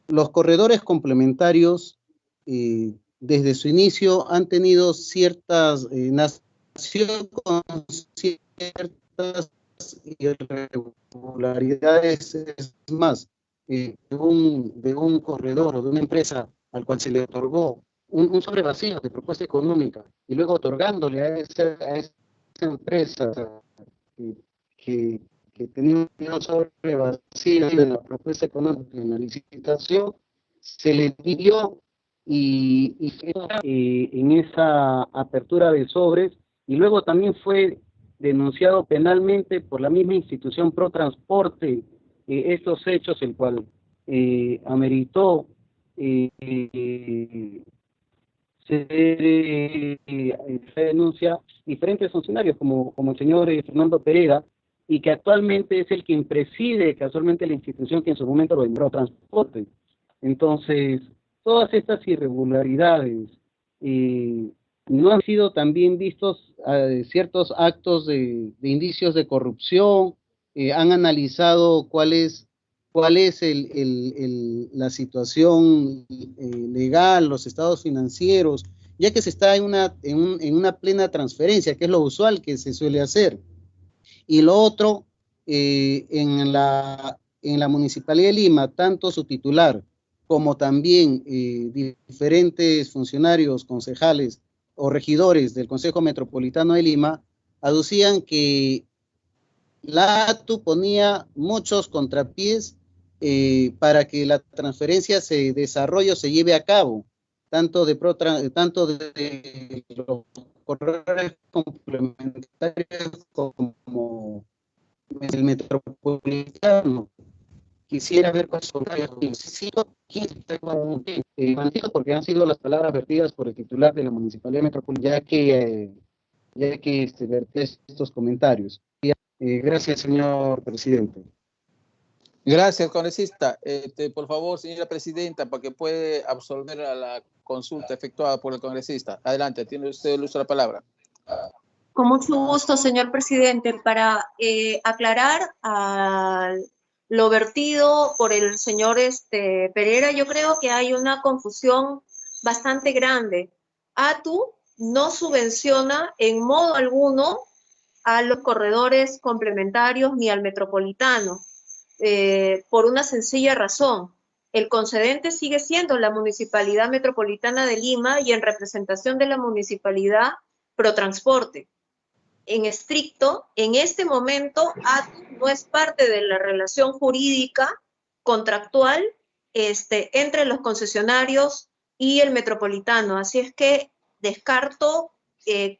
Speaker 7: los corredores complementarios desde su inicio han tenido ciertas nació con ciertas irregularidades. Es más, de un corredor o de una empresa al cual se le otorgó un sobrevacío de propuesta económica y luego otorgándole a esa empresa que tenía un sobrevacío en la propuesta económica en la licitación, se le dio y en esa apertura de sobres, y luego también fue denunciado penalmente por la misma institución Protransporte estos hechos, el cual ameritó se denuncia diferentes funcionarios como el señor Fernando Pereda, y que actualmente es el quien preside casualmente la institución que en su momento lo nombró Transporte. Entonces, todas estas irregularidades no han sido también vistos ciertos actos de indicios de corrupción, han analizado cuál es la situación legal, los estados financieros, ya que se está en una plena transferencia, que es lo usual que se suele hacer. Y lo otro, en la Municipalidad de Lima, tanto su titular como también diferentes funcionarios, concejales o regidores del Consejo Metropolitano de Lima, aducían que la ATU ponía muchos contrapiés para que la transferencia se desarrolle o se lleve a cabo, tanto de los corredores complementarios como el metropolitano. Quisiera ver cuáles son porque han sido las palabras vertidas por el titular de la Municipalidad Metropolitana, ya que vertía estos comentarios. Gracias, señor presidente.
Speaker 4: Gracias, congresista. Por favor, señora presidenta, para que pueda absolver a la consulta efectuada por el congresista. Adelante, tiene usted el uso de la palabra.
Speaker 5: Con mucho gusto, señor presidente. Para aclarar lo vertido por el señor Pereira, yo creo que hay una confusión bastante grande. ATU no subvenciona en modo alguno a los corredores complementarios ni al metropolitano, por una sencilla razón. El concedente sigue siendo la Municipalidad Metropolitana de Lima y en representación de la Municipalidad Protransporte. En estricto, en este momento, ATU no es parte de la relación jurídica contractual entre los concesionarios y el metropolitano. Así es que descarto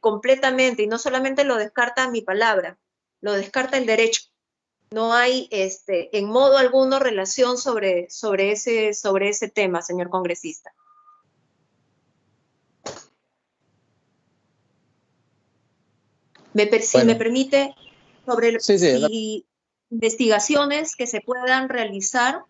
Speaker 5: completamente, y no solamente lo descarta mi palabra, lo descarta el derecho. No hay en modo alguno relación sobre ese tema, señor congresista. Si me permite, sobre investigaciones que se puedan realizar,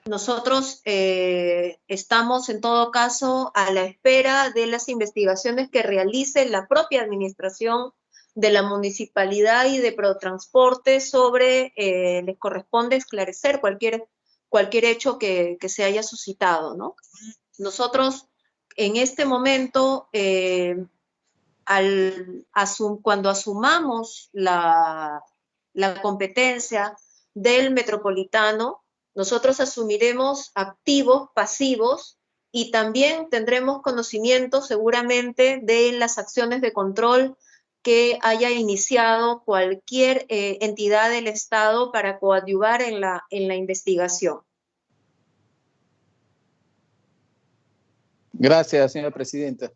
Speaker 5: nosotros estamos en todo caso a la espera de las investigaciones que realice la propia administración de la municipalidad y de Protransporte sobre, les corresponde esclarecer cualquier hecho que se haya suscitado, ¿no? Nosotros en este momento, cuando asumamos la competencia del metropolitano, nosotros asumiremos activos, pasivos, y también tendremos conocimiento seguramente de las acciones de control que haya iniciado cualquier entidad del Estado para coadyuvar en la investigación.
Speaker 4: Gracias, señora presidenta.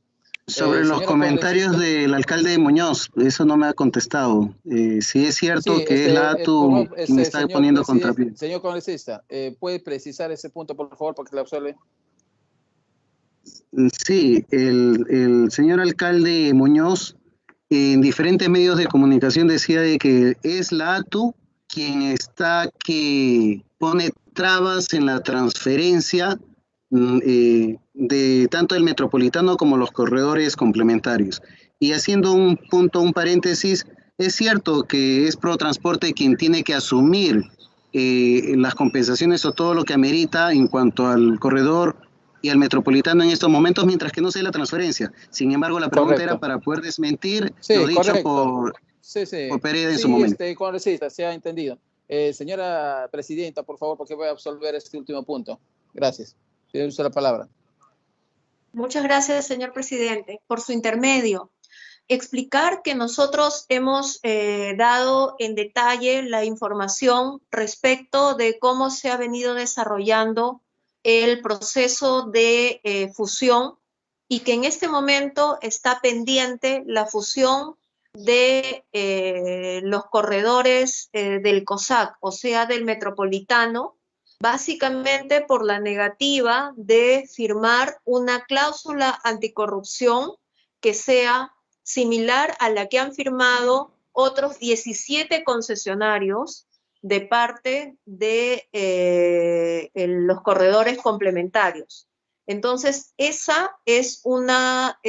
Speaker 7: Sobre los comentarios del alcalde de Muñoz, eso no me ha contestado. Si es cierto que es la ATU quien está poniendo contrapié.
Speaker 4: Señor congresista, ¿puede precisar ese punto, por favor, porque le absuelve?
Speaker 7: Sí, el señor alcalde Muñoz en diferentes medios de comunicación decía de que es la ATU quien que pone trabas en la transferencia de tanto el metropolitano como los corredores complementarios. Y haciendo un punto, un paréntesis, es cierto que es Protransporte quien tiene que asumir las compensaciones o todo lo que amerita en cuanto al corredor y al metropolitano en estos momentos, mientras que no sea la transferencia. Sin embargo, la pregunta era para poder desmentir lo dicho por Pereira en su momento.
Speaker 4: Congresista, se ha entendido. Señora presidenta, por favor, porque voy a absolver este último punto. Gracias. Tiene usted la palabra.
Speaker 5: Muchas gracias, señor presidente, por su intermedio. Explicar que nosotros hemos dado en detalle la información respecto de cómo se ha venido desarrollando el proceso de fusión, y que en este momento está pendiente la fusión de los corredores del COSAC, o sea, del metropolitano, básicamente por la negativa de firmar una cláusula anticorrupción que sea similar a la que han firmado otros 17 concesionarios de parte de los corredores complementarios. Entonces, esa es una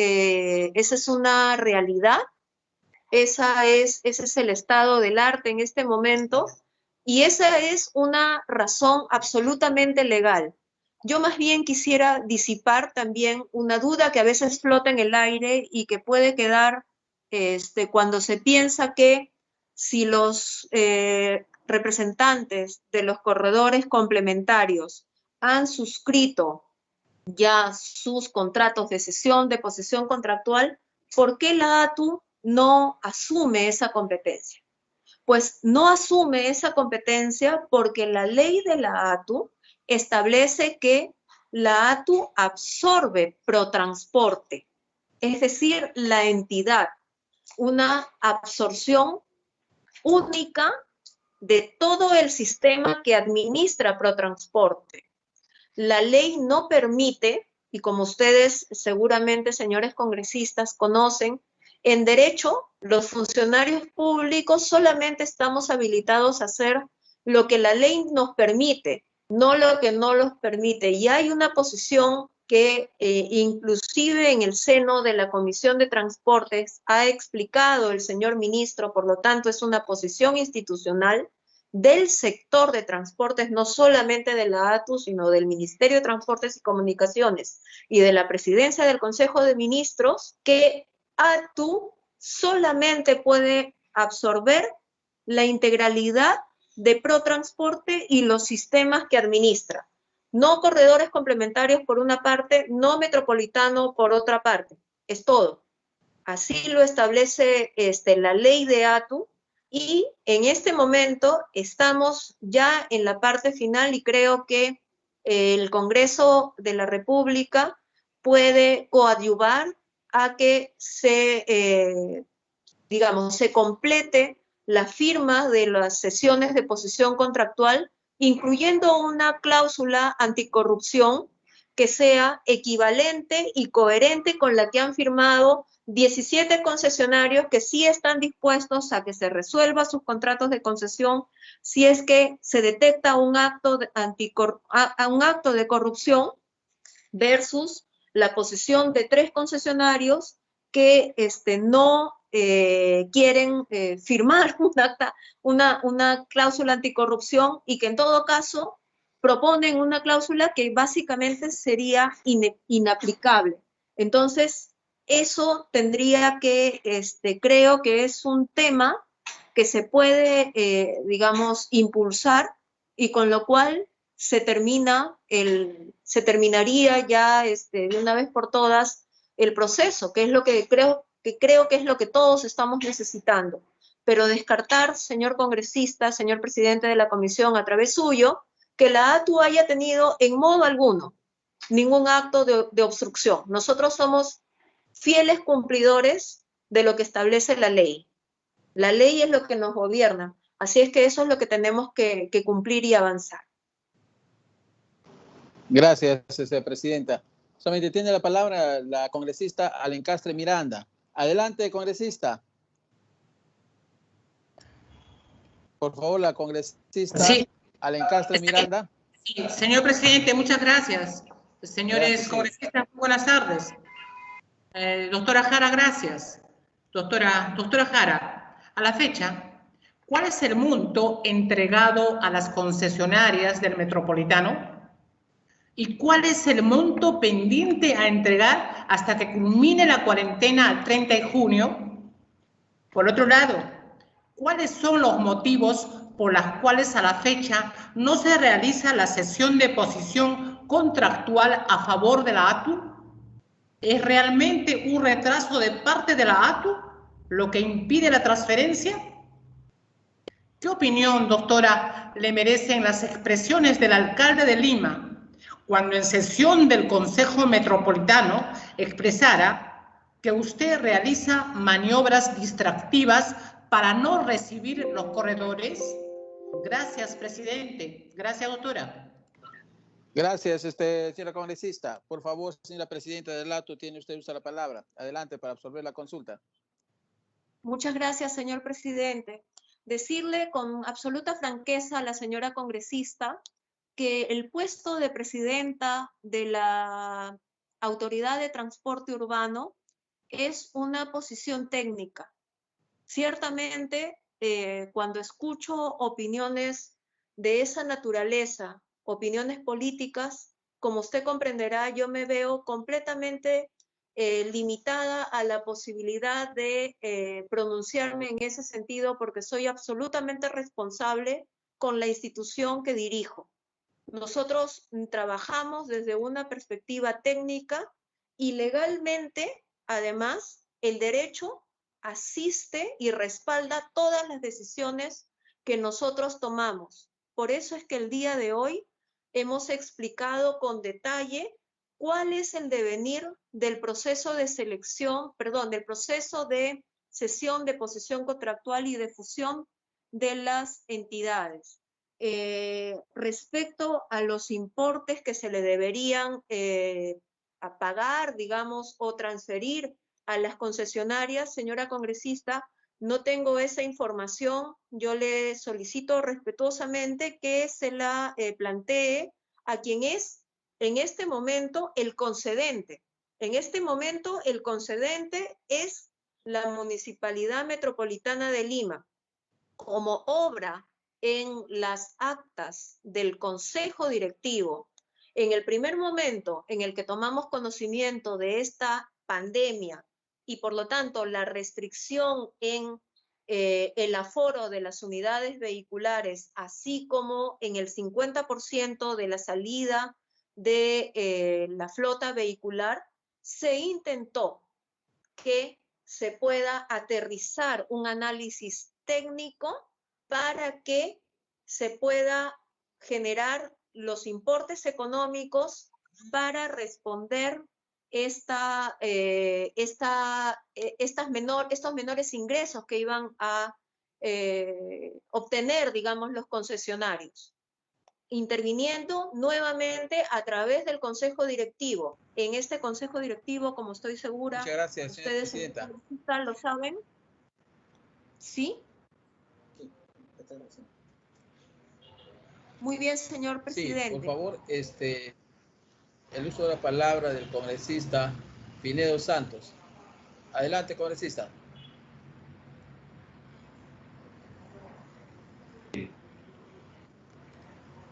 Speaker 5: realidad, ese es el estado del arte en este momento, y esa es una razón absolutamente legal. Yo más bien quisiera disipar también una duda que a veces flota en el aire y que puede quedar cuando se piensa que si los representantes de los corredores complementarios han suscrito ya sus contratos de cesión, de posesión contractual, ¿por qué la ATU no asume esa competencia? Pues no asume esa competencia porque la ley de la ATU establece que la ATU absorbe Protransporte, es decir, la entidad, una absorción única de todo el sistema que administra Protransporte. La ley no permite, y como ustedes seguramente, señores congresistas, conocen, en derecho, los funcionarios públicos solamente estamos habilitados a hacer lo que la ley nos permite, no lo que no los permite. Y hay una posición que inclusive en el seno de la Comisión de Transportes ha explicado el señor ministro, por lo tanto es una posición institucional del sector de transportes, no solamente de la ATU, sino del Ministerio de Transportes y Comunicaciones y de la Presidencia del Consejo de Ministros, que ATU solamente puede absorber la integralidad de Protransporte y los sistemas que administra. No corredores complementarios por una parte, no metropolitano por otra parte. Es todo. Así lo establece la ley de ATU, y en este momento estamos ya en la parte final y creo que el Congreso de la República puede coadyuvar a que se complete la firma de las sesiones de posición contractual, incluyendo una cláusula anticorrupción que sea equivalente y coherente con la que han firmado 17 concesionarios que sí están dispuestos a que se resuelva sus contratos de concesión si es que se detecta un acto de corrupción, versus la posición de 3 concesionarios que no quieren firmar una cláusula anticorrupción, y que en todo caso proponen una cláusula que básicamente sería inaplicable. Entonces, eso tendría que, creo que es un tema que se puede, impulsar, y con lo cual se terminaría ya de una vez por todas el proceso, que es lo que creo que es lo que todos estamos necesitando. Pero descartar, señor congresista, señor presidente de la comisión, a través suyo, que la ATU haya tenido en modo alguno ningún acto de obstrucción. Nosotros somos fieles cumplidores de lo que establece la ley. La ley es lo que nos gobierna, así es que eso es lo que tenemos que cumplir y avanzar.
Speaker 4: Gracias, presidenta. Solamente tiene la palabra la congresista Alencastre Miranda. Adelante, congresista. Por favor, la congresista Alencastre Miranda.
Speaker 2: Sí, señor presidente, muchas gracias. Señores congresistas, buenas tardes. Doctora Jara, gracias. Doctora Jara, a la fecha, ¿cuál es el monto entregado a las concesionarias del Metropolitano? ¿Y cuál es el monto pendiente a entregar hasta que culmine la cuarentena el 30 de junio? Por otro lado, ¿cuáles son los motivos por los cuales a la fecha no se realiza la sesión de posición contractual a favor de la ATU? ¿Es realmente un retraso de parte de la ATU lo que impide la transferencia? ¿Qué opinión, doctora, le merecen las expresiones del alcalde de Lima cuando en sesión del Consejo Metropolitano expresara que usted realiza maniobras distractivas para no recibir los corredores? Gracias, presidente. Gracias, doctora.
Speaker 4: Gracias, señora congresista. Por favor, señora presidenta del ATU, tiene usted la palabra. Adelante para absorber la consulta.
Speaker 5: Muchas gracias, señor presidente. Decirle con absoluta franqueza a la señora congresista que el puesto de presidenta de la Autoridad de Transporte Urbano es una posición técnica. Ciertamente, cuando escucho opiniones de esa naturaleza, opiniones políticas, como usted comprenderá, yo me veo completamente limitada a la posibilidad de pronunciarme en ese sentido, porque soy absolutamente responsable con la institución que dirijo. Nosotros trabajamos desde una perspectiva técnica y legalmente, además, el derecho asiste y respalda todas las decisiones que nosotros tomamos. Por eso es que el día de hoy hemos explicado con detalle cuál es el devenir del proceso de selección, del proceso de cesión de posición contractual y de fusión de las entidades. Respecto a los importes que se le deberían a pagar, digamos, o transferir a las concesionarias, señora congresista, no tengo esa información. Yo le solicito respetuosamente que se la plantee a quien es en este momento el concedente. En este momento el concedente es la Municipalidad Metropolitana de Lima. Como obra en las actas del Consejo Directivo, en el primer momento en el que tomamos conocimiento de esta pandemia y por lo tanto la restricción en el aforo de las unidades vehiculares, así como en el 50% de la salida de la flota vehicular, se intentó que se pueda aterrizar un análisis técnico para que se pueda generar los importes económicos para responder estos menores ingresos que iban a obtener, digamos, los concesionarios, interviniendo nuevamente a través del Consejo Directivo. En este Consejo Directivo, como estoy segura,
Speaker 4: muchas gracias, señora
Speaker 5: ustedes
Speaker 4: presidenta.
Speaker 5: lo saben. ¿Sí? Muy bien, señor presidente.
Speaker 4: Sí, por favor, el uso de la palabra del congresista Pinedo Santos. Adelante, congresista.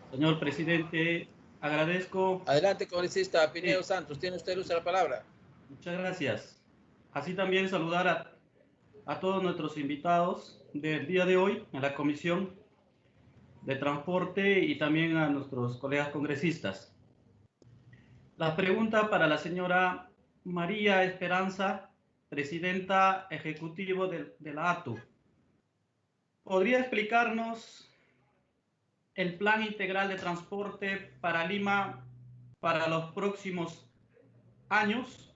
Speaker 8: Señor presidente, agradezco.
Speaker 4: Adelante, congresista Pinedo Santos. Tiene usted el uso de la palabra.
Speaker 8: Muchas gracias. Así también saludar a todos nuestros invitados del día de hoy en la Comisión de Transporte y también a nuestros colegas congresistas. La pregunta para la señora María Esperanza, presidenta ejecutiva de la ATU. ¿Podría explicarnos el plan integral de transporte para Lima para los próximos años?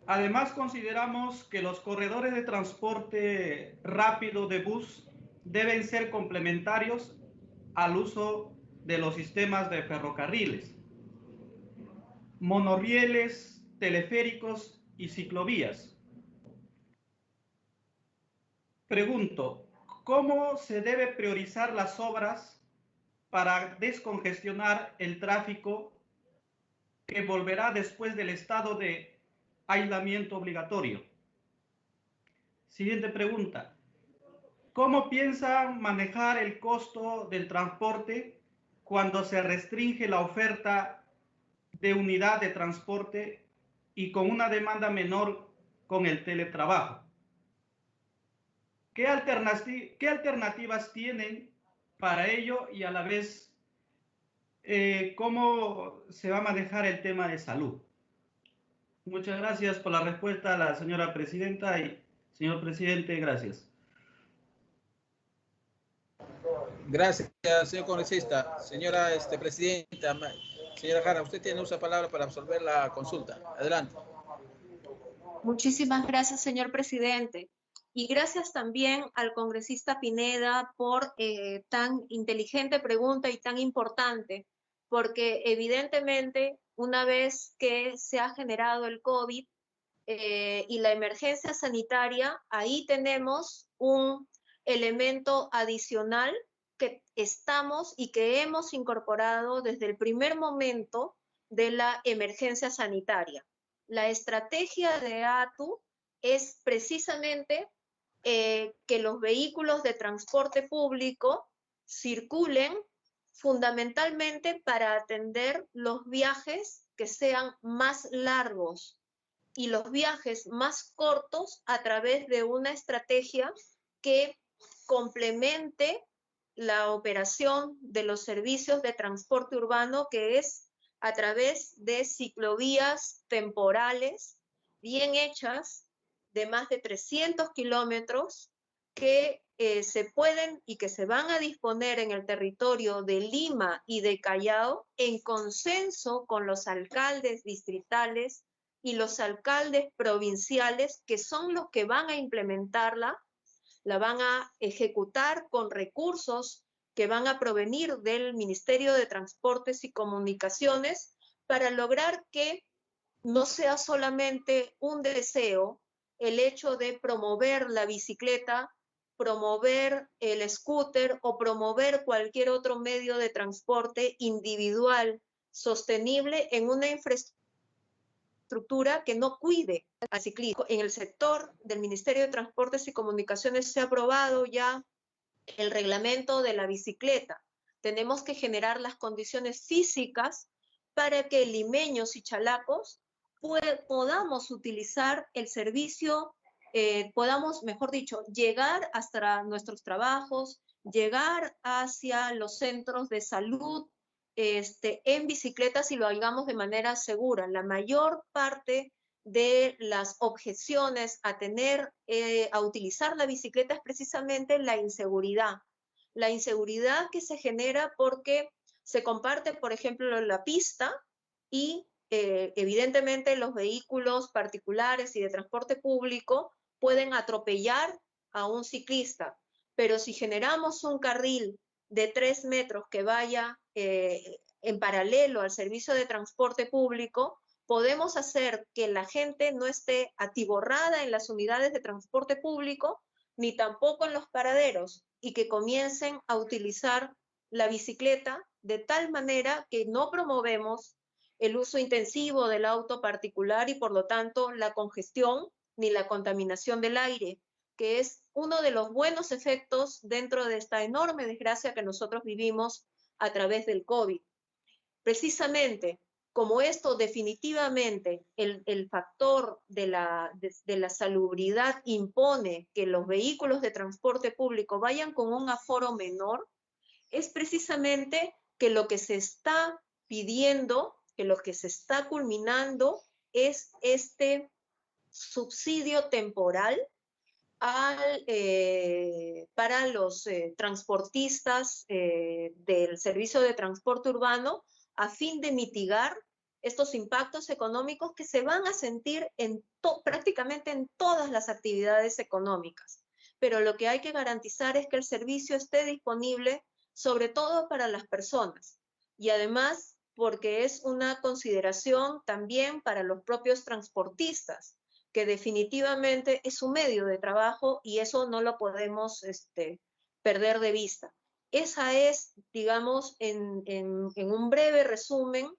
Speaker 8: Además, consideramos que los corredores de transporte rápido de bus deben ser complementarios al uso de los sistemas de ferrocarriles, monorrieles, teleféricos y ciclovías. Pregunto, ¿cómo se debe priorizar las obras para descongestionar el tráfico que volverá después del estado de aislamiento obligatorio? Siguiente pregunta. ¿Cómo piensan manejar el costo del transporte cuando se restringe la oferta de unidad de transporte y con una demanda menor con el teletrabajo? ¿Qué alternativas tienen para ello y a la vez cómo se va a manejar el tema de salud? Muchas gracias por la respuesta a la señora presidenta y señor presidente, gracias.
Speaker 4: Gracias, señor congresista. Señora presidenta, señora Jara, usted tiene uso de palabra para absolver la consulta. Adelante.
Speaker 5: Muchísimas gracias, señor presidente. Y gracias también al congresista Pineda por tan inteligente pregunta y tan importante, porque evidentemente una vez que se ha generado el COVID y la emergencia sanitaria, ahí tenemos un elemento adicional que estamos y que hemos incorporado desde el primer momento de la emergencia sanitaria. La estrategia de ATU es precisamente que los vehículos de transporte público circulen fundamentalmente para atender los viajes que sean más largos y los viajes más cortos a través de una estrategia que complemente la operación de los servicios de transporte urbano, que es a través de ciclovías temporales bien hechas de más de 300 kilómetros que se pueden y que se van a disponer en el territorio de Lima y de Callao en consenso con los alcaldes distritales y los alcaldes provinciales, que son los que van a implementarla, la van a ejecutar con recursos que van a provenir del Ministerio de Transportes y Comunicaciones para lograr que no sea solamente un deseo el hecho de promover la bicicleta, promover el scooter o promover cualquier otro medio de transporte individual sostenible en una infraestructura que no cuide al ciclismo. En el sector del Ministerio de Transportes y Comunicaciones se ha aprobado ya el reglamento de la bicicleta. Tenemos que generar las condiciones físicas para que limeños y chalacos podamos utilizar el servicio, podamos, mejor dicho, llegar hasta nuestros trabajos, llegar hacia los centros de salud en bicicletas y lo hagamos de manera segura. La mayor parte de las objeciones a a utilizar la bicicleta es precisamente la inseguridad. La inseguridad que se genera porque se comparte, por ejemplo, la pista y evidentemente los vehículos particulares y de transporte público pueden atropellar a un ciclista, pero si generamos un carril de 3 metros que vaya en paralelo al servicio de transporte público, podemos hacer que la gente no esté atiborrada en las unidades de transporte público, ni tampoco en los paraderos, y que comiencen a utilizar la bicicleta de tal manera que no promovemos el uso intensivo del auto particular y por lo tanto la congestión ni la contaminación del aire, que es uno de los buenos efectos dentro de esta enorme desgracia que nosotros vivimos a través del COVID. Precisamente, como esto definitivamente, el factor de la salubridad impone que los vehículos de transporte público vayan con un aforo menor, es precisamente que lo que se está pidiendo, que lo que se está culminando es este subsidio temporal para los transportistas del servicio de transporte urbano a fin de mitigar estos impactos económicos que se van a sentir prácticamente en todas las actividades económicas. Pero lo que hay que garantizar es que el servicio esté disponible sobre todo para las personas y además porque es una consideración también para los propios transportistas, que definitivamente es un medio de trabajo y eso no lo podemos perder de vista. Esa es, digamos, en un breve resumen,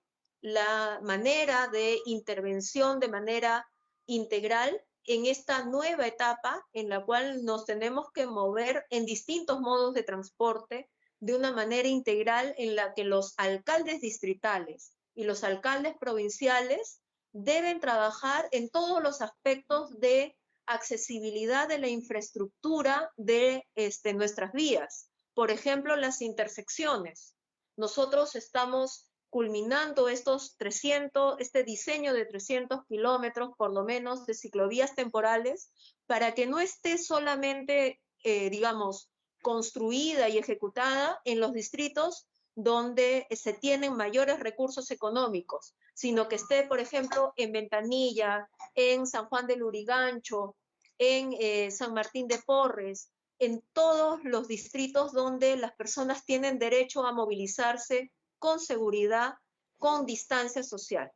Speaker 5: la manera de intervención de manera integral en esta nueva etapa en la cual nos tenemos que mover en distintos modos de transporte de una manera integral en la que los alcaldes distritales y los alcaldes provinciales deben trabajar en todos los aspectos de accesibilidad de la infraestructura de nuestras vías. Por ejemplo, las intersecciones. Nosotros estamos culminando este diseño de 300 kilómetros, por lo menos, de ciclovías temporales, para que no esté solamente, digamos, construida y ejecutada en los distritos donde se tienen mayores recursos económicos, sino que esté, por ejemplo, en Ventanilla, en San Juan del Lurigancho, en San Martín de Porres, en todos los distritos donde las personas tienen derecho a movilizarse con seguridad, con distancia social.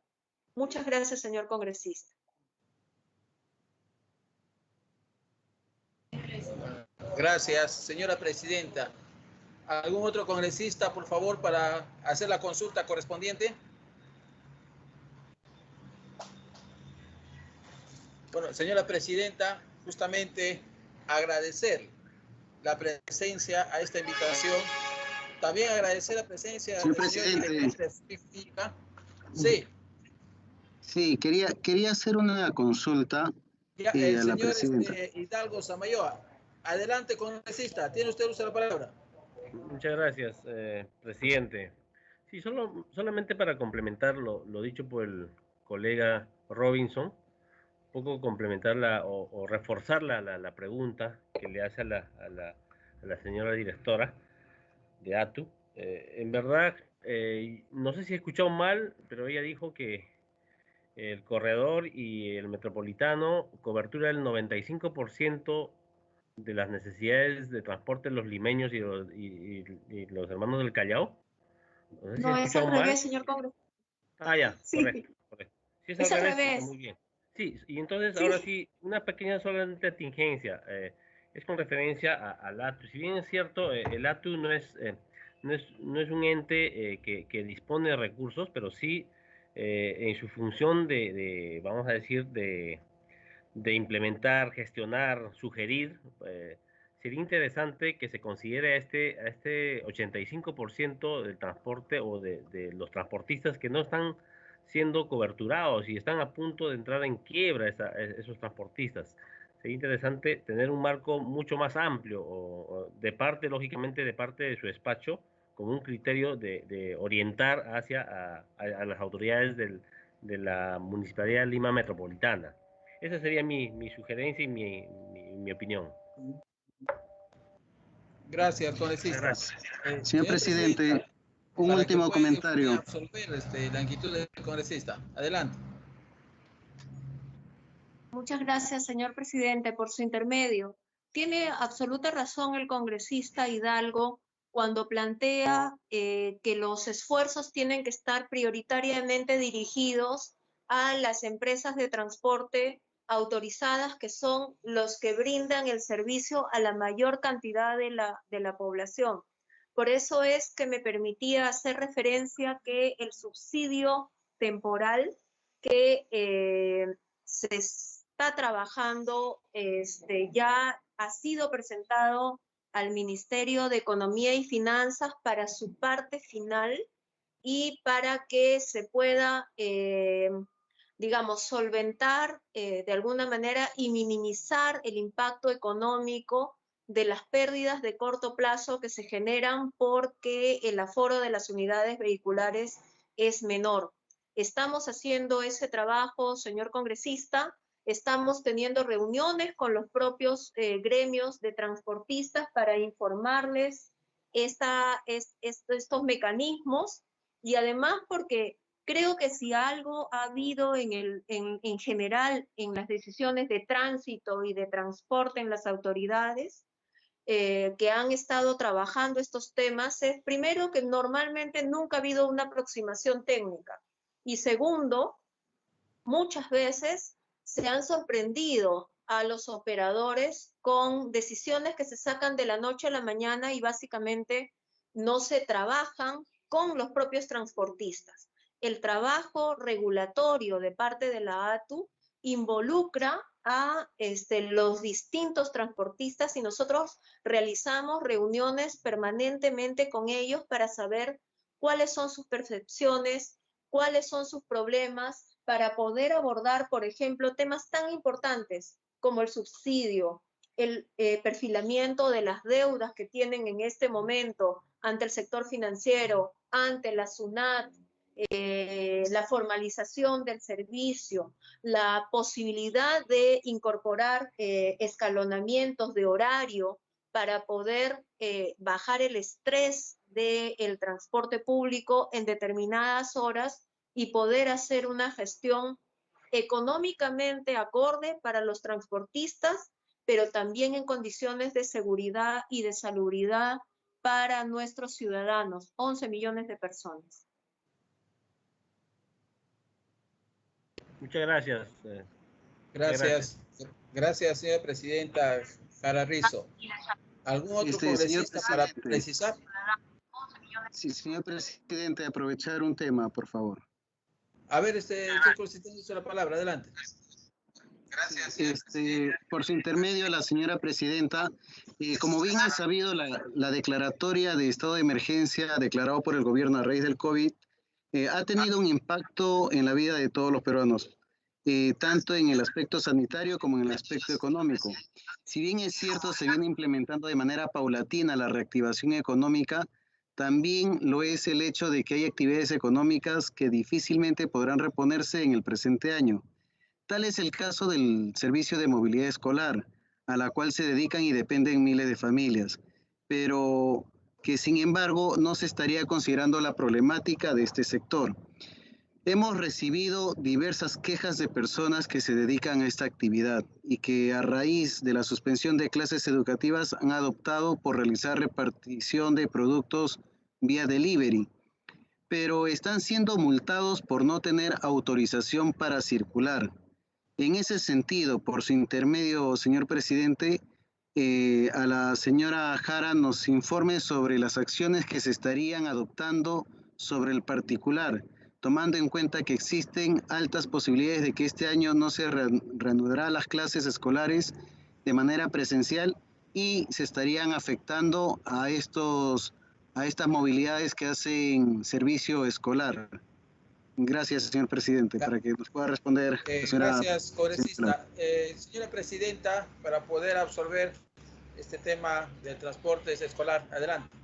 Speaker 5: Muchas gracias, señor congresista.
Speaker 4: Gracias, señora presidenta. ¿Algún otro congresista, por favor, para hacer la consulta correspondiente? Bueno, señora presidenta, justamente agradecer la presencia a esta invitación. También agradecer la presencia
Speaker 7: señor presidente.
Speaker 4: Sí.
Speaker 7: Sí, quería hacer una consulta
Speaker 4: Ya,
Speaker 7: a
Speaker 4: el
Speaker 7: la
Speaker 4: señor
Speaker 7: presidenta.
Speaker 4: Hidalgo Samayoa. Adelante, congresista. Tiene usted uso de la palabra.
Speaker 9: Muchas gracias, presidente. Sí, solamente para complementar lo dicho por el colega Robinson, un poco complementar o reforzar la pregunta que le hace a la señora directora de ATU. En verdad, no sé si he escuchado mal, pero ella dijo que el corredor y el metropolitano cobertura del 95% de las necesidades de transporte de los limeños y los hermanos del Callao. No sé si
Speaker 5: No,
Speaker 9: he
Speaker 5: es al
Speaker 9: escuchado mal.
Speaker 5: revés, señor congresista.
Speaker 9: Ah, ya,
Speaker 5: Sí.
Speaker 9: correcto. Si es
Speaker 5: Es
Speaker 9: al
Speaker 5: al
Speaker 9: revés,
Speaker 5: revés.
Speaker 9: está muy bien. Sí, y entonces
Speaker 5: Sí.
Speaker 9: ahora sí, una pequeña solamente atingencia. Es con referencia al ATU. Si bien es cierto, el ATU no es un ente que dispone de recursos, pero sí en su función vamos a decir, de implementar, gestionar, sugerir, sería interesante que se considere a este 85% del transporte o de los transportistas que no están siendo coberturados y están a punto de entrar en quiebra esos transportistas. Sería interesante tener un marco mucho más amplio, lógicamente, de parte de su despacho, con un criterio de orientar hacia a las autoridades de la Municipalidad de Lima Metropolitana. Esa sería mi sugerencia y mi opinión.
Speaker 4: Gracias, congresista.
Speaker 7: Señor presidente, un último comentario.
Speaker 4: Absolver la inquietud del congresista. Adelante.
Speaker 5: Muchas gracias, señor presidente, por su intermedio. Tiene absoluta razón el congresista Hidalgo cuando plantea que los esfuerzos tienen que estar prioritariamente dirigidos a las empresas de transporte autorizadas, que son los que brindan el servicio a la mayor cantidad de la población. Por eso es que me permitía hacer referencia que el subsidio temporal que se está trabajando ya ha sido presentado al Ministerio de Economía y Finanzas para su parte final y para que se pueda, digamos, solventar de alguna manera y minimizar el impacto económico de las pérdidas de corto plazo que se generan porque el aforo de las unidades vehiculares es menor. Estamos haciendo ese trabajo, señor congresista. Estamos teniendo reuniones con los propios gremios de transportistas para informarles estos mecanismos y además porque creo que si algo ha habido en general en las decisiones de tránsito y de transporte en las autoridades que han estado trabajando estos temas es primero que normalmente nunca ha habido una aproximación técnica y segundo, muchas veces se han sorprendido a los operadores con decisiones que se sacan de la noche a la mañana y básicamente no se trabajan con los propios transportistas. El trabajo regulatorio de parte de la ATU involucra a los distintos transportistas y nosotros realizamos reuniones permanentemente con ellos para saber cuáles son sus percepciones, cuáles son sus problemas, para poder abordar, por ejemplo, temas tan importantes como el subsidio, el perfilamiento de las deudas que tienen en este momento ante el sector financiero, ante la SUNAT, la formalización del servicio, la posibilidad de incorporar escalonamientos de horario para poder bajar el estrés del transporte público en determinadas horas y poder hacer una gestión económicamente acorde para los transportistas, pero también en condiciones de seguridad y de salubridad para nuestros ciudadanos, 11 millones de personas.
Speaker 9: Muchas gracias.
Speaker 4: Gracias, señora presidenta Jara Rizo. ¿Algún otro congresista para precisar?
Speaker 7: Sí, señor presidente, aprovechar un tema, por favor.
Speaker 4: A ver, ¿qué congresista hizo la palabra? Adelante.
Speaker 7: Gracias. Por su intermedio, la señora presidenta, como bien es sabido, la declaratoria de estado de emergencia declarado por el gobierno a raíz del COVID ha tenido un impacto en la vida de todos los peruanos, tanto en el aspecto sanitario como en el aspecto económico. Si bien es cierto, se viene implementando de manera paulatina la reactivación económica, también lo es el hecho de que hay actividades económicas que difícilmente podrán reponerse en el presente año. Tal es el caso del servicio de movilidad escolar, a la cual se dedican y dependen miles de familias, pero que sin embargo no se estaría considerando la problemática de este sector. Hemos recibido diversas quejas de personas que se dedican a esta actividad y que a raíz de la suspensión de clases educativas han adoptado por realizar repartición de productos vía delivery, pero están siendo multados por no tener autorización para circular. En ese sentido, por su intermedio, señor presidente, a la señora Jara nos informe sobre las acciones que se estarían adoptando sobre el particular, tomando en cuenta que existen altas posibilidades de que este año no se reanudará las clases escolares de manera presencial y se estarían afectando a estas movilidades que hacen servicio escolar. Gracias, señor presidente, para que nos pueda responder.
Speaker 4: Gracias, congresista. Señora presidenta, para poder absorber este tema del transporte escolar. Adelante.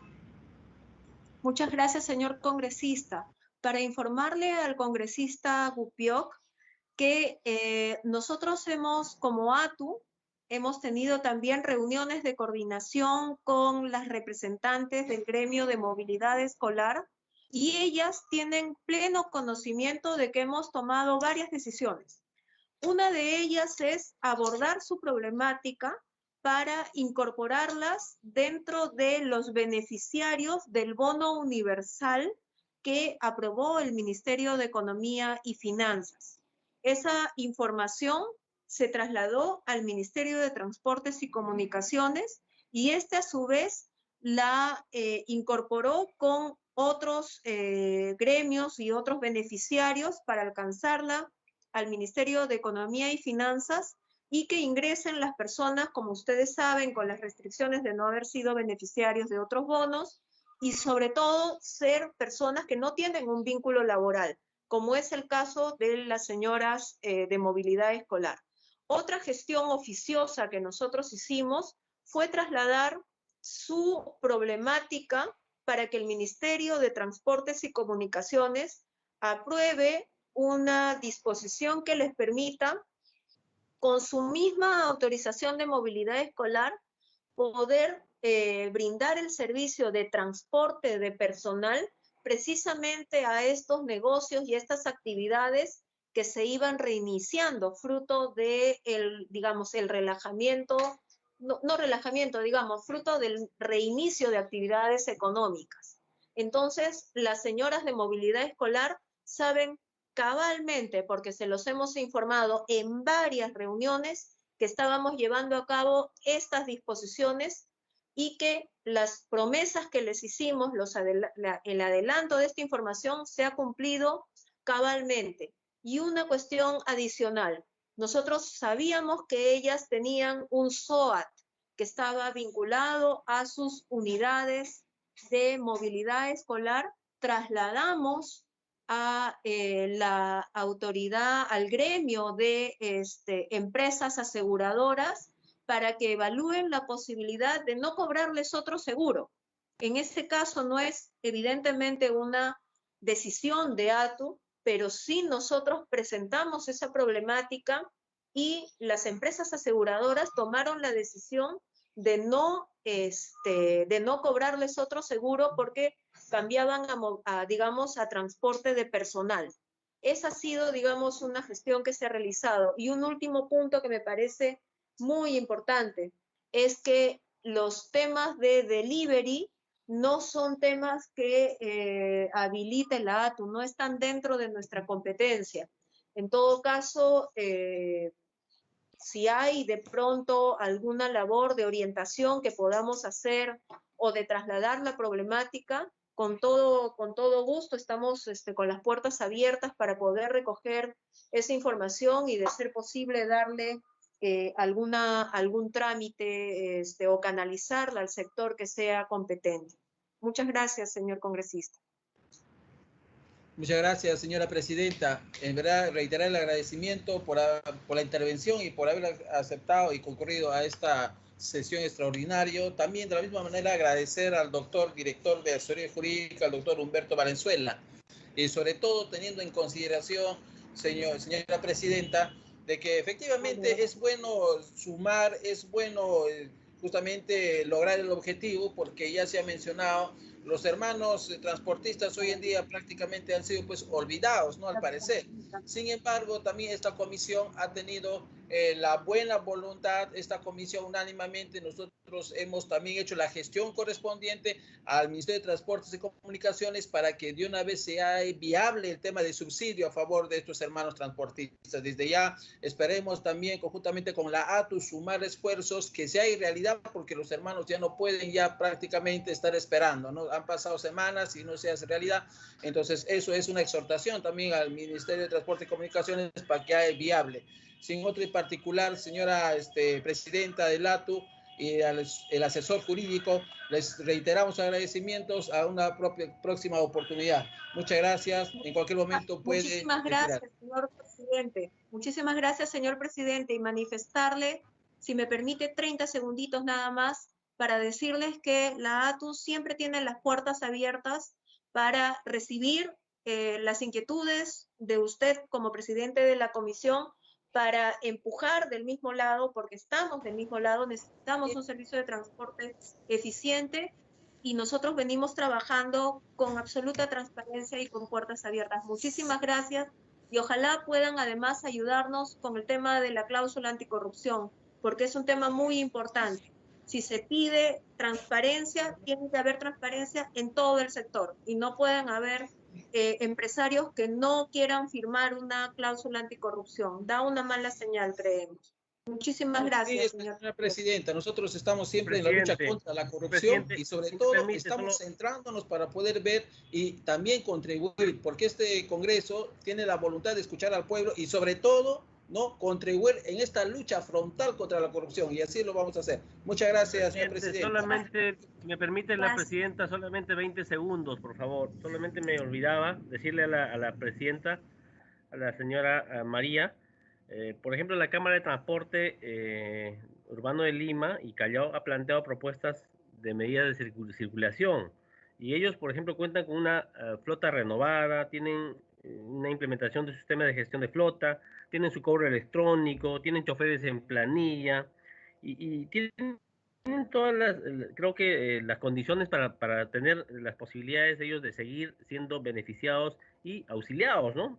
Speaker 5: Muchas gracias, señor congresista. Para informarle al congresista Gupioc que nosotros como ATU, hemos tenido también reuniones de coordinación con las representantes del gremio de movilidad escolar y ellas tienen pleno conocimiento de que hemos tomado varias decisiones. Una de ellas es abordar su problemática para incorporarlas dentro de los beneficiarios del bono universal que aprobó el Ministerio de Economía y Finanzas. Esa información se trasladó al Ministerio de Transportes y Comunicaciones y este a su vez la incorporó con otros gremios y otros beneficiarios para alcanzarla al Ministerio de Economía y Finanzas y que ingresen las personas, como ustedes saben, con las restricciones de no haber sido beneficiarios de otros bonos y sobre todo ser personas que no tienen un vínculo laboral, como es el caso de las señoras de movilidad escolar. Otra gestión oficiosa que nosotros hicimos fue trasladar su problemática para que el Ministerio de Transportes y Comunicaciones apruebe una disposición que les permita, con su misma autorización de movilidad escolar, poder brindar el servicio de transporte de personal precisamente a estos negocios y estas actividades que se iban reiniciando, fruto de el relajamiento, no relajamiento, digamos, fruto del reinicio de actividades económicas. Entonces, las señoras de movilidad escolar saben cabalmente, porque se los hemos informado en varias reuniones, que estábamos llevando a cabo estas disposiciones y que las promesas que les hicimos, el adelanto de esta información se ha cumplido cabalmente. Y una cuestión adicional, nosotros sabíamos que ellas tenían un SOAT que estaba vinculado a sus unidades de movilidad escolar. Trasladamos a la autoridad, al gremio de empresas aseguradoras para que evalúen la posibilidad de no cobrarles otro seguro. En este caso no es evidentemente una decisión de ATU, pero sí nosotros presentamos esa problemática y las empresas aseguradoras tomaron la decisión de no cobrarles otro seguro porque cambiaban a transporte de personal. Esa ha sido, digamos, una gestión que se ha realizado. Y un último punto que me parece muy importante es que los temas de delivery no son temas que habilite la ATU, no están dentro de nuestra competencia. En todo caso, si hay de pronto alguna labor de orientación que podamos hacer o de trasladar la problemática, con todo gusto estamos con las puertas abiertas para poder recoger esa información y de ser posible darle algún trámite o canalizarla al sector que sea competente. Muchas gracias, señor congresista.
Speaker 4: Muchas gracias, señora presidenta. En verdad, reiterar el agradecimiento por la intervención y por haber aceptado y concurrido a esta sesión extraordinaria. También, de la misma manera, agradecer al director de Asesoría Jurídica, al doctor Humberto Valenzuela. Y sobre todo, teniendo en consideración, señora presidenta, de que efectivamente es bueno sumar, es bueno justamente lograr el objetivo, porque ya se ha mencionado, los hermanos transportistas hoy en día prácticamente han sido pues olvidados, ¿no? Al parecer. Sin embargo, también esta comisión ha tenido la buena voluntad, esta comisión unánimemente, nosotros hemos también hecho la gestión correspondiente al Ministerio de Transportes y Comunicaciones para que de una vez sea viable el tema de subsidio a favor de estos hermanos transportistas. Desde ya esperemos también conjuntamente con la ATU sumar esfuerzos que sea realidad, porque los hermanos ya no pueden ya prácticamente estar esperando, ¿no? Han pasado semanas y no se hace realidad. Entonces eso es una exhortación también al Ministerio de Transporte y Comunicaciones para que sea viable. Sin otro en particular, señora presidenta del ATU, y el asesor jurídico. Les reiteramos agradecimientos a una próxima oportunidad. Muchas gracias. En cualquier momento puede...
Speaker 5: Muchísimas gracias, señor presidente. Muchísimas gracias, señor presidente, y manifestarle, si me permite, 30 segunditos nada más, para decirles que la ATU siempre tiene las puertas abiertas para recibir las inquietudes de usted como presidente de la comisión, para empujar del mismo lado, porque estamos del mismo lado, necesitamos un servicio de transporte eficiente y nosotros venimos trabajando con absoluta transparencia y con puertas abiertas. Muchísimas gracias y ojalá puedan además ayudarnos con el tema de la cláusula anticorrupción, porque es un tema muy importante. Si se pide transparencia, tiene que haber transparencia en todo el sector y no pueden haber empresarios que no quieran firmar una cláusula anticorrupción. Da una mala señal, creemos. Muchísimas gracias,
Speaker 4: señora presidenta. Nosotros estamos siempre en la lucha contra la corrupción y sobre todo estamos centrándonos para poder ver y también contribuir, porque este Congreso tiene la voluntad de escuchar al pueblo y sobre todo, ¿no?, contribuir en esta lucha frontal contra la corrupción, y así lo vamos a hacer. Muchas gracias, señor presidente.
Speaker 9: Solamente, me permite la presidenta, solamente 20 segundos, por favor. Solamente me olvidaba decirle a la presidenta, a la señora María, por ejemplo, la Cámara de Transporte Urbano de Lima y Callao ha planteado propuestas de medidas de circulación, y ellos, por ejemplo, cuentan con una flota renovada, tienen una implementación de sistema de gestión de flota, tienen su cobro electrónico, tienen choferes en planilla y tienen todas las, creo que las condiciones para tener las posibilidades de ellos de seguir siendo beneficiados y auxiliados, ¿no?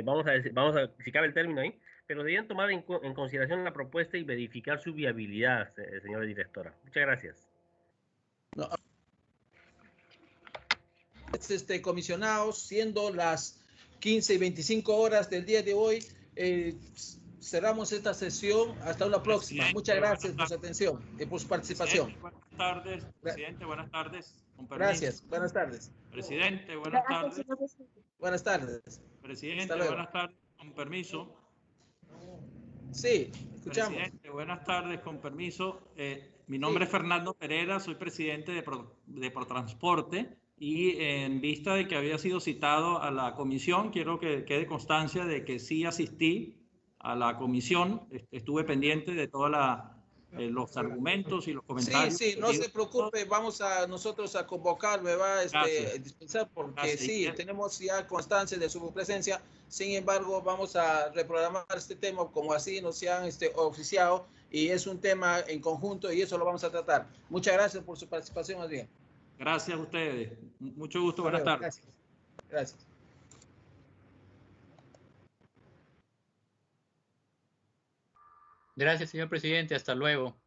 Speaker 9: Vamos a si cabe el término ahí, pero deberían tomar en consideración la propuesta y verificar su viabilidad, señora directora. Muchas gracias.
Speaker 4: No. Comisionados, siendo las 15:25 del día de hoy, cerramos esta sesión. Hasta una próxima. Muchas gracias por su atención y por su participación.
Speaker 10: Buenas tardes, presidente. Buenas tardes.
Speaker 4: Gracias. Buenas tardes.
Speaker 10: Presidente, buenas tardes.
Speaker 4: Buenas tardes.
Speaker 10: Presidente, buenas tardes. Con permiso.
Speaker 4: Sí, escuchamos.
Speaker 10: Presidente, buenas tardes. Con permiso. Mi nombre es Fernando Pereira. Soy presidente de Protransporte. Y en vista de que había sido citado a la comisión, quiero que quede constancia de que sí asistí a la comisión, estuve pendiente de todos los argumentos y los comentarios.
Speaker 4: Sí, no se preocupe, vamos a nosotros a convocar, me va a dispensar porque sí, tenemos ya constancia de su presencia. Sin embargo, vamos a reprogramar este tema como así nos han oficiado, y es un tema en conjunto y eso lo vamos a tratar. Muchas gracias por su participación, más bien.
Speaker 10: Gracias a ustedes. Mucho gusto. Buenas tardes.
Speaker 4: Gracias.
Speaker 1: Gracias, señor presidente. Hasta luego.